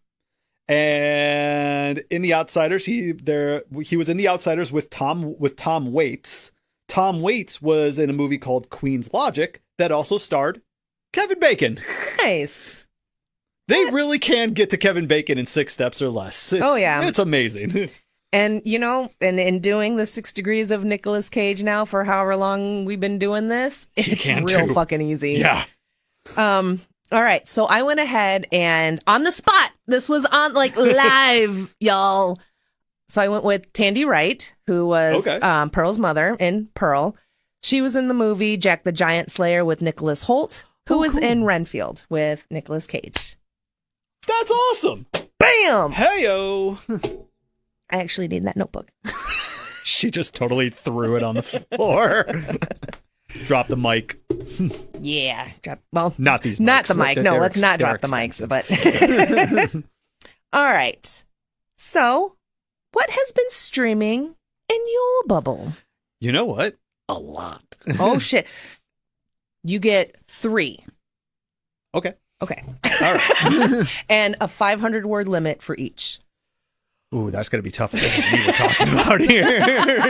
And in The Outsiders, he was in The Outsiders with Tom Waits. Tom Waits was in a movie called Queen's Logic that also starred Kevin Bacon. Nice. They really can get to Kevin Bacon in 6 steps or less. It's amazing. And, and in doing the 6 degrees of Nicolas Cage now for however long we've been doing this, it's real fucking easy. Yeah. All right. So I went ahead and on the spot, this was on live, y'all. So I went with Tandy Wright, who was Pearl's mother in Pearl. She was in the movie Jack the Giant Slayer with Nicholas Hoult, who was in Renfield with Nicolas Cage. That's awesome. Bam! Hey-o. I actually need that notebook. She just totally threw it on the floor. Drop the mic. Yeah. Not these mics. Not the mic. No, let's not drop the mics. But all right. So, what has been streaming in your bubble? You know what? A lot. Oh, shit. You get 3. Okay. All right. And a 500-word limit for each. Ooh, that's going to be tough. This is what we were talking about here.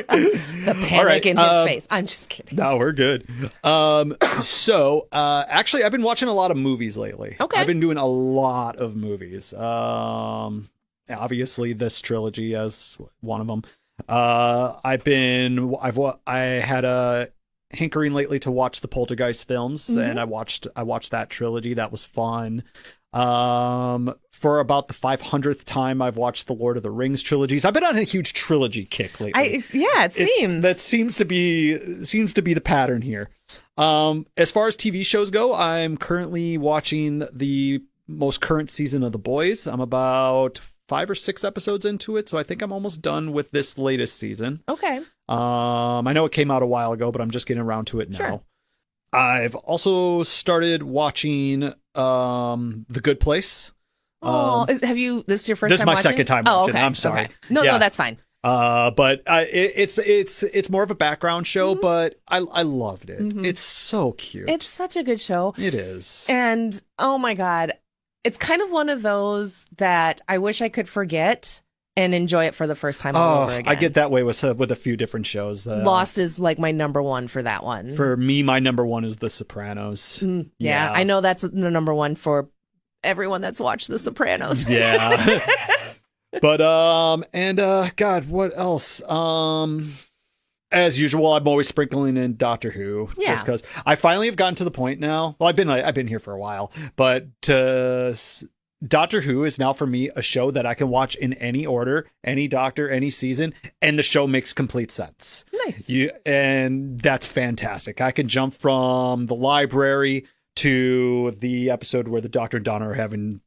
The panic in his face. I'm just kidding. No, we're good. Actually, I've been watching a lot of movies lately. Okay. I've been doing a lot of movies. Obviously, this trilogy as one of them. I had a hankering lately to watch the Poltergeist films, and I watched that trilogy. That was fun. For about the 500th time, I've watched the Lord of the Rings trilogies. I've been on a huge trilogy kick lately. That seems to be the pattern here. As far as TV shows go, I'm currently watching the most current season of The Boys. I'm about 5 or 6 episodes into it, so I think I'm almost done with this latest season. Okay. I know it came out a while ago, but I'm just getting around to it now. Sure. I've also started watching The Good Place. This is your first time watching? This is my second time watching. I'm sorry. Okay. No, that's fine. But it's more of a background show, but I loved it. It's so cute. It's such a good show. It is. And oh my God, it's kind of one of those that I wish I could forget and enjoy it for the first time all over again. I get that way with a few different shows. Lost is like my number one for that one. For me, my number one is The Sopranos. Yeah, I know that's the number one for everyone that's watched The Sopranos. Yeah. But God, what else? As usual, I'm always sprinkling in Doctor Who, just because I finally have gotten to the point now. Well, I've been here for a while, but Doctor Who is now for me a show that I can watch in any order, any Doctor, any season, and the show makes complete sense. Nice. And that's fantastic. I can jump from the library to the episode where the Doctor and Donna are having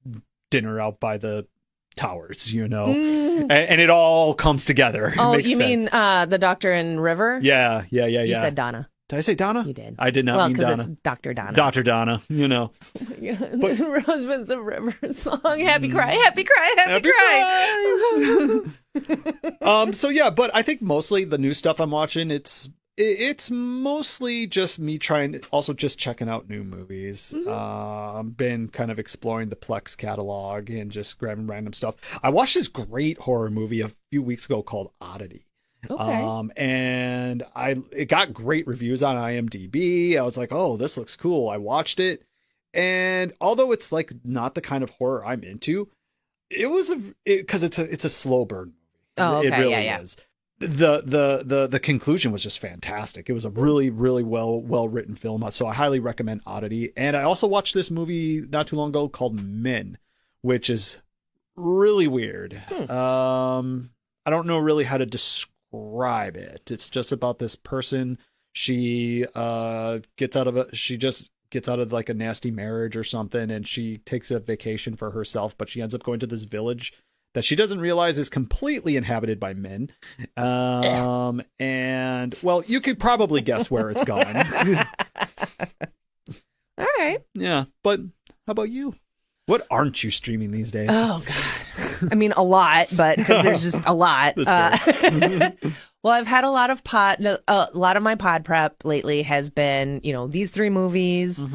dinner out by the towers, and it all comes together. Oh, you mean the Doctor and River? Yeah. You said Donna. Did I say Donna? You did. I did not mean Donna. Well, because it's Dr. Donna. Dr. Donna, Oh my God. But Husbands of River song. Happy cry, happy cry, happy cry. So yeah, but I think mostly the new stuff I'm watching, it's mostly just me just checking out new movies. I've been kind of exploring the Plex catalog and just grabbing random stuff. I watched this great horror movie a few weeks ago called Oddity. Okay. And it got great reviews on IMDb. I was like, oh, this looks cool. I watched it. And although it's like not the kind of horror I'm into, it was because it's a slow burn movie. Oh, okay. It really yeah. is. The conclusion was just fantastic. It was a really, really well written film. So I highly recommend Oddity. And I also watched this movie not too long ago called Men, which is really weird. I don't know really how to describe it. It's just about this person. She gets out of like a nasty marriage or something, and she takes a vacation for herself, but she ends up going to this village that she doesn't realize is completely inhabited by men. And well, you could probably guess where it's gone. All right. Yeah, but how about you? What aren't you streaming these days? Oh God. I mean, a lot, but because there's just a lot. Well, I've had a lot of my pod prep lately has been, these 3 movies.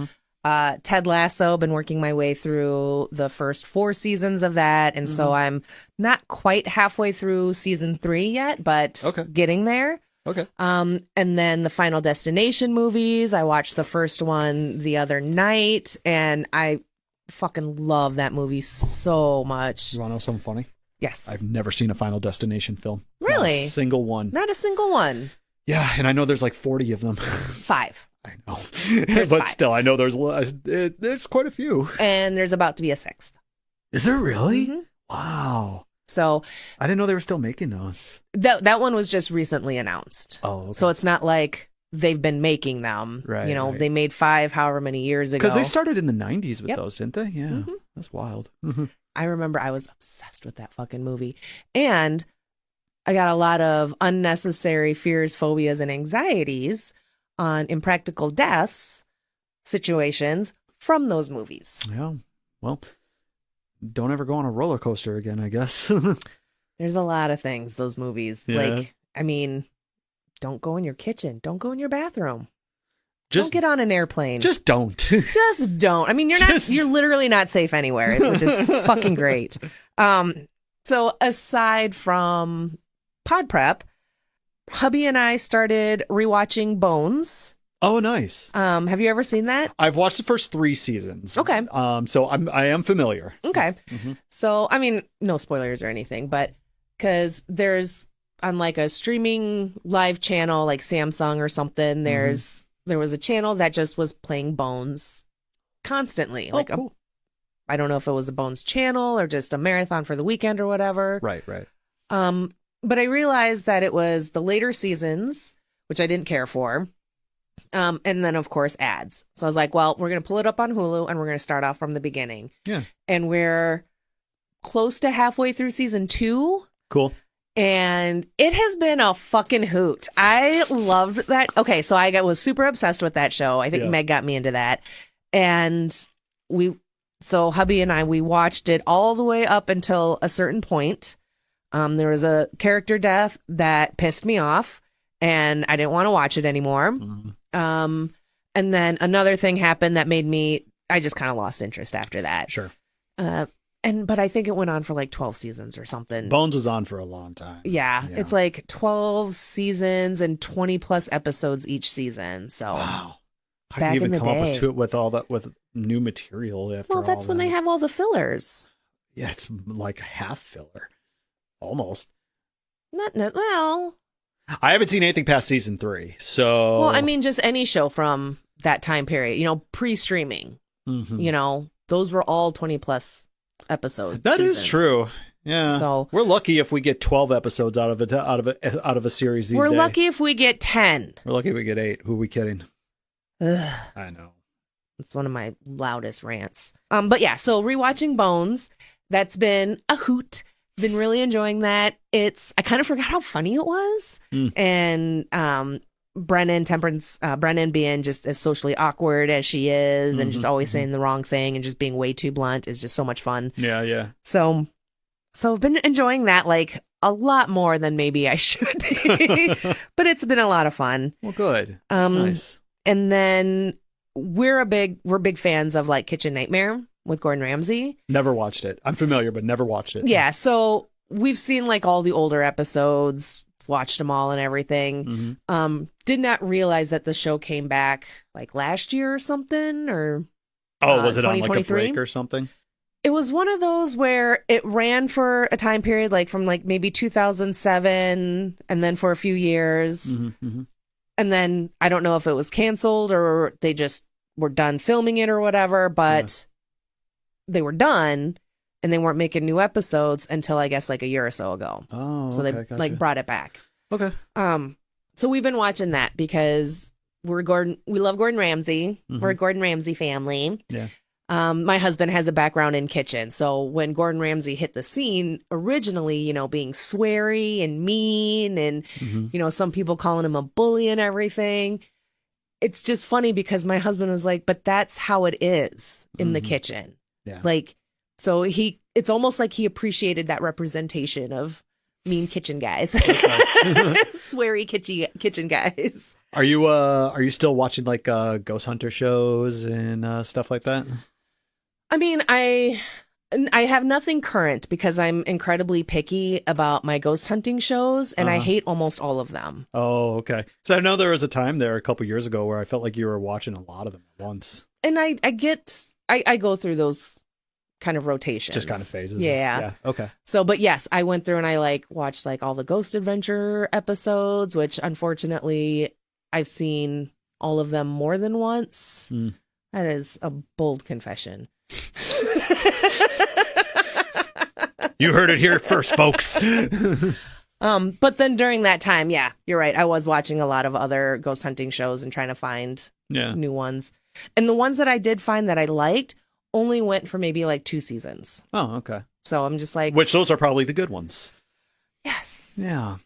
Ted Lasso, been working my way through the first 4 seasons of that. And so I'm not quite halfway through season 3 yet, but getting there. Okay. And then the Final Destination movies. I watched the first one the other night and I fucking love that movie so much. You want to know something funny? Yes. I've never seen a Final Destination film. Really? Not a single one. Not a single one. Yeah, and I know there's like 40 of them. 5. I know. There's but 5. Still, I know there's quite a few. And there's about to be a 6th. Is there really? Mm-hmm. Wow. So I didn't know they were still making those. That one was just recently announced. Oh, okay. So it's not like they've been making them. Right, right. They made 5 however many years ago. Because they started in the 90s with those, didn't they? Yeah. That's wild. I remember I was obsessed with that fucking movie. And I got a lot of unnecessary fears, phobias, and anxieties on impractical deaths situations from those movies. Yeah. Well, don't ever go on a roller coaster again, I guess. There's a lot of things, those movies. Yeah. Don't go in your kitchen. Don't go in your bathroom. Just don't get on an airplane. Just don't. Just don't. I mean, you're literally not safe anywhere, which is fucking great. So aside from pod prep, hubby and I started rewatching Bones. Oh, nice. Have you ever seen that? I've watched the first 3 seasons. Okay. So I am familiar. Okay. So, I mean, no spoilers or anything, but because there's on like a streaming live channel like Samsung or something, there was a channel that just was playing Bones constantly. Cool. I don't know if it was a Bones channel or just a marathon for the weekend or whatever. Right. But I realized that it was the later seasons, which I didn't care for. And then, of course, ads. So I was like, well, we're going to pull it up on Hulu and we're going to start off from the beginning. Yeah. And we're close to halfway through season 2. Cool. And it has been a fucking hoot. I loved that. Okay, so I was super obsessed with that show. I think Meg got me into that. And so hubby and I, we watched it all the way up until a certain point. There was a character death that pissed me off and I didn't want to watch it anymore. And then another thing happened that made I just kind of lost interest after that. Sure. But I think it went on for like 12 seasons or something. Bones was on for a long time. Yeah. It's like 12 seasons and 20 plus episodes each season. So wow. How do you even come up with all that with new material after all that's when they have all the fillers. Yeah, it's like half filler. Almost. Well, I haven't seen anything past season 3. So well, I mean just any show from that time period, pre-streaming. Those were all 20 plus episodes. That is true. Yeah. So we're lucky if we get 12 episodes out of a series these days. We're lucky if we get 10. We're lucky if we get 8. Who are we kidding? Ugh. I know. It's one of my loudest rants. But yeah, so rewatching Bones, that's been a hoot. Been really enjoying that. I kind of forgot how funny it was. And Brennan being just as socially awkward as she is and just always saying the wrong thing and just being way too blunt is just so much fun. Yeah. So I've been enjoying that like a lot more than maybe I should be, but it's been a lot of fun. Well, good. That's nice. And then we're big fans of like Kitchen Nightmare with Gordon Ramsay. Never watched it. I'm familiar, but never watched it. Yeah. So we've seen like all the older episodes, watched them all and everything. Did not realize that the show came back like last year or something, or was it on like a break or something? It was one of those where it ran for a time period like from like maybe 2007 and then for a few years. And then I don't know if it was canceled or they just were done filming it or whatever, but they were done and they weren't making new episodes until I guess like a year or so ago. Oh, so they gotcha. like brought it back. Okay. So we've been watching that because we love Gordon Ramsay. We're a Gordon Ramsay family. Yeah. My husband has a background in kitchen. So when Gordon Ramsay hit the scene originally, being sweary and mean and, some people calling him a bully and everything. It's just funny because my husband was like, but that's how it is in the kitchen. Yeah. Like, so it's almost like he appreciated that representation of mean kitchen guys. Sweary kitchen guys. Are you still watching like ghost hunter shows and stuff like that? I mean, I have nothing current because I'm incredibly picky about my ghost hunting shows, and I hate almost all of them. Oh, okay. So I know there was a time there a couple years ago where I felt like you were watching a lot of them at once. And I go through those kind of rotations. Just kind of phases. Yeah. Okay. So, but yes, I went through and I watched all the Ghost Adventure episodes, which unfortunately I've seen all of them more than once. That is a bold confession. You heard it here first, folks. But then during that time, yeah, you're right. I was watching a lot of other ghost hunting shows and trying to find new ones. And the ones that I did find that I liked only went for maybe 2 seasons. Oh, okay. So I'm just like, which those are probably the good ones. Yes. Yeah.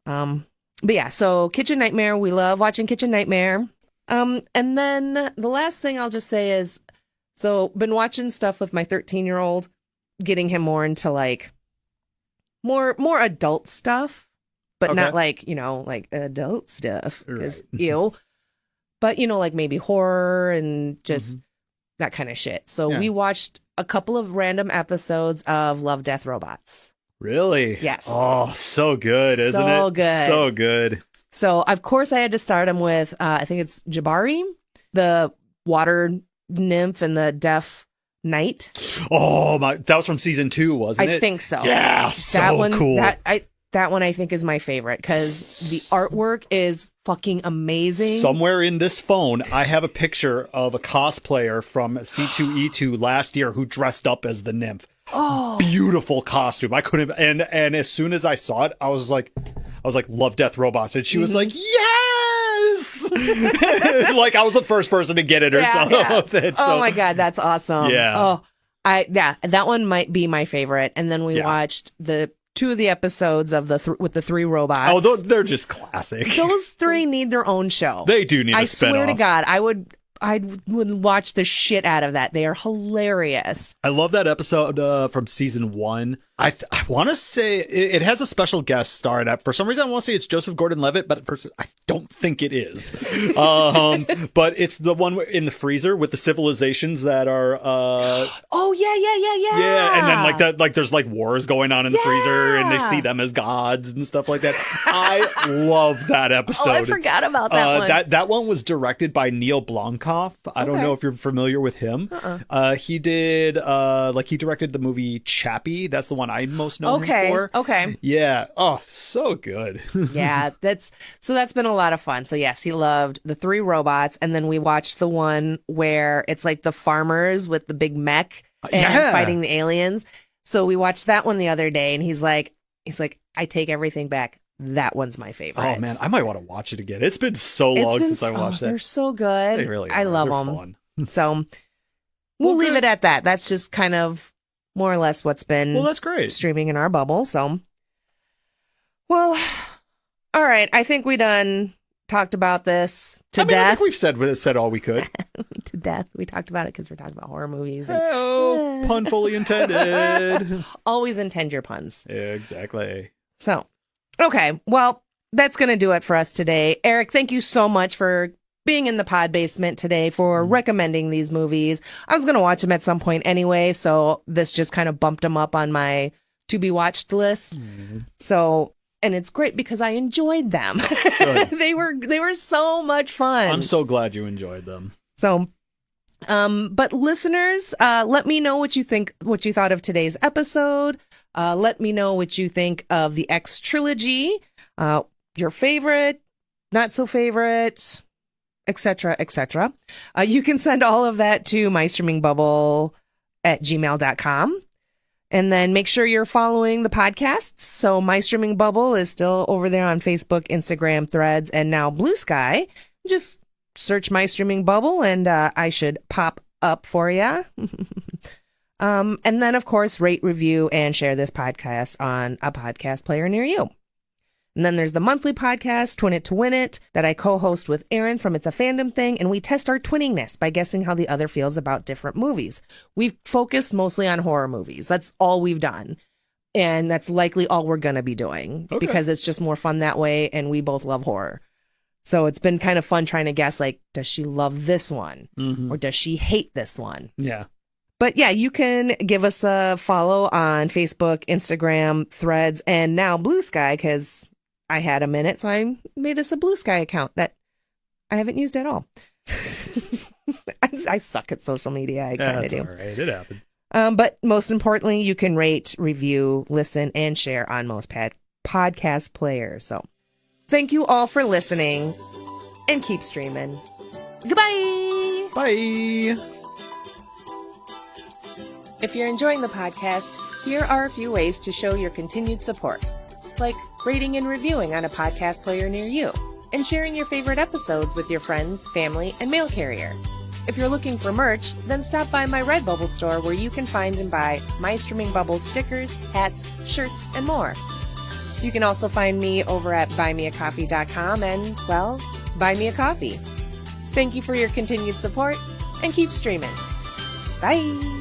But yeah, so Kitchen Nightmare, we love watching Kitchen Nightmare. And then the last thing I'll just say is, so been watching stuff with my 13-year-old, getting him more into more adult stuff, but not adult stuff, because ew. But maybe horror and just that kind of shit. So we watched a couple of random episodes of Love, Death, Robots. Really? Yes. Oh, so good, isn't it? So good. So good. So of course I had to start him with I think it's Jabari, the water nymph and the deaf knight. Oh my, that was from season 2, wasn't it? I think so. Yeah, so cool. That one I think is my favorite because the artwork is fucking amazing. Somewhere in this phone, I have a picture of a cosplayer from C2E2 last year who dressed up as the nymph. Oh, beautiful costume. I couldn't, and as soon as I saw it, I was like, Love, Death, Robots, and she was like, yes. I was the first person to get it or something. Yeah. Oh my god, that's awesome. Yeah. Oh, that one might be my favorite. And then we watched the 2 of the episodes of with the 3 robots. Oh, they're just classic. Those 3 need their own show. They do need a spinoff. I swear to God, I would watch the shit out of that. They are hilarious. I love that episode from season 1. I want to say it has a special guest star in it. For some reason, I want to say it's Joseph Gordon-Levitt, but I don't think it is. But it's the one in the freezer with the civilizations that are. Oh yeah. Yeah, and then there's wars going on in the freezer, and they see them as gods and stuff like that. I love that episode. Oh, I forgot about that one. That one was directed by Neil Blomkamp. I don't know if you're familiar with him. He did he directed the movie Chappie. That's the one I most know him for. Okay. Yeah. Oh, so good. Yeah, that's been a lot of fun. So yes, he loved the 3 robots, and then we watched the one where it's the farmers with the big mech and fighting the aliens. So we watched that one the other day, and he's like, I take everything back. That one's my favorite. Oh man, I might want to watch it again. It's been so long since I watched that. They're so good. They really are. I love them. Fun. So we'll leave it at that. That's just kind of more or less what's been that's great. Streaming in our bubble. So, well, all right. I think we done talked about this to death. I think we've said all we could. To death. We talked about it because we're talking about horror movies. Oh, pun fully intended. Always intend your puns. Yeah, exactly. So, okay. Well, that's going to do it for us today. Eric, thank you so much for being in the Podbasement today, for recommending these movies. I was going to watch them at some point anyway, so this just kind of bumped them up on my to be watched list. So, and it's great because I enjoyed them. They were so much fun. I'm so glad you enjoyed them. So, but listeners, let me know what you thought of today's episode. Let me know what you think of the X Trilogy, your favorite, not so favorite, etc., etc. You can send all of that to mystreamingbubble@gmail.com. And then make sure you're following the podcasts. So My Streaming Bubble is still over there on Facebook, Instagram, Threads, and now Blue Sky. Just search My Streaming Bubble and I should pop up for you. And then, of course, rate, review, and share this podcast on a podcast player near you. And then there's the monthly podcast, Twin It to Win It, that I co-host with Aaron from It's a Fandom Thing, and we test our twinningness by guessing how the other feels about different movies. We've focused mostly on horror movies. That's all we've done. And that's likely all we're going to be doing because it's just more fun that way, and we both love horror. So it's been kind of fun trying to guess, like, does she love this one? Or does she hate this one? Yeah. But yeah, you can give us a follow on Facebook, Instagram, Threads, and now Blue Sky, because I had a minute, so I made us a Blue Sky account that I haven't used at all. I suck at social media. I kind of do. All right. It happens. But most importantly, you can rate, review, listen, and share on most podcast players. So thank you all for listening, and keep streaming. Goodbye. Bye. If you're enjoying the podcast, here are a few ways to show your continued support, like rating and reviewing on a podcast player near you, and sharing your favorite episodes with your friends, family, and mail carrier. If you're looking for merch, then stop by my Redbubble store where you can find and buy My Streaming Bubble stickers, hats, shirts, and more. You can also find me over at buymeacoffee.com and, well, buy me a coffee. Thank you for your continued support, and keep streaming. Bye!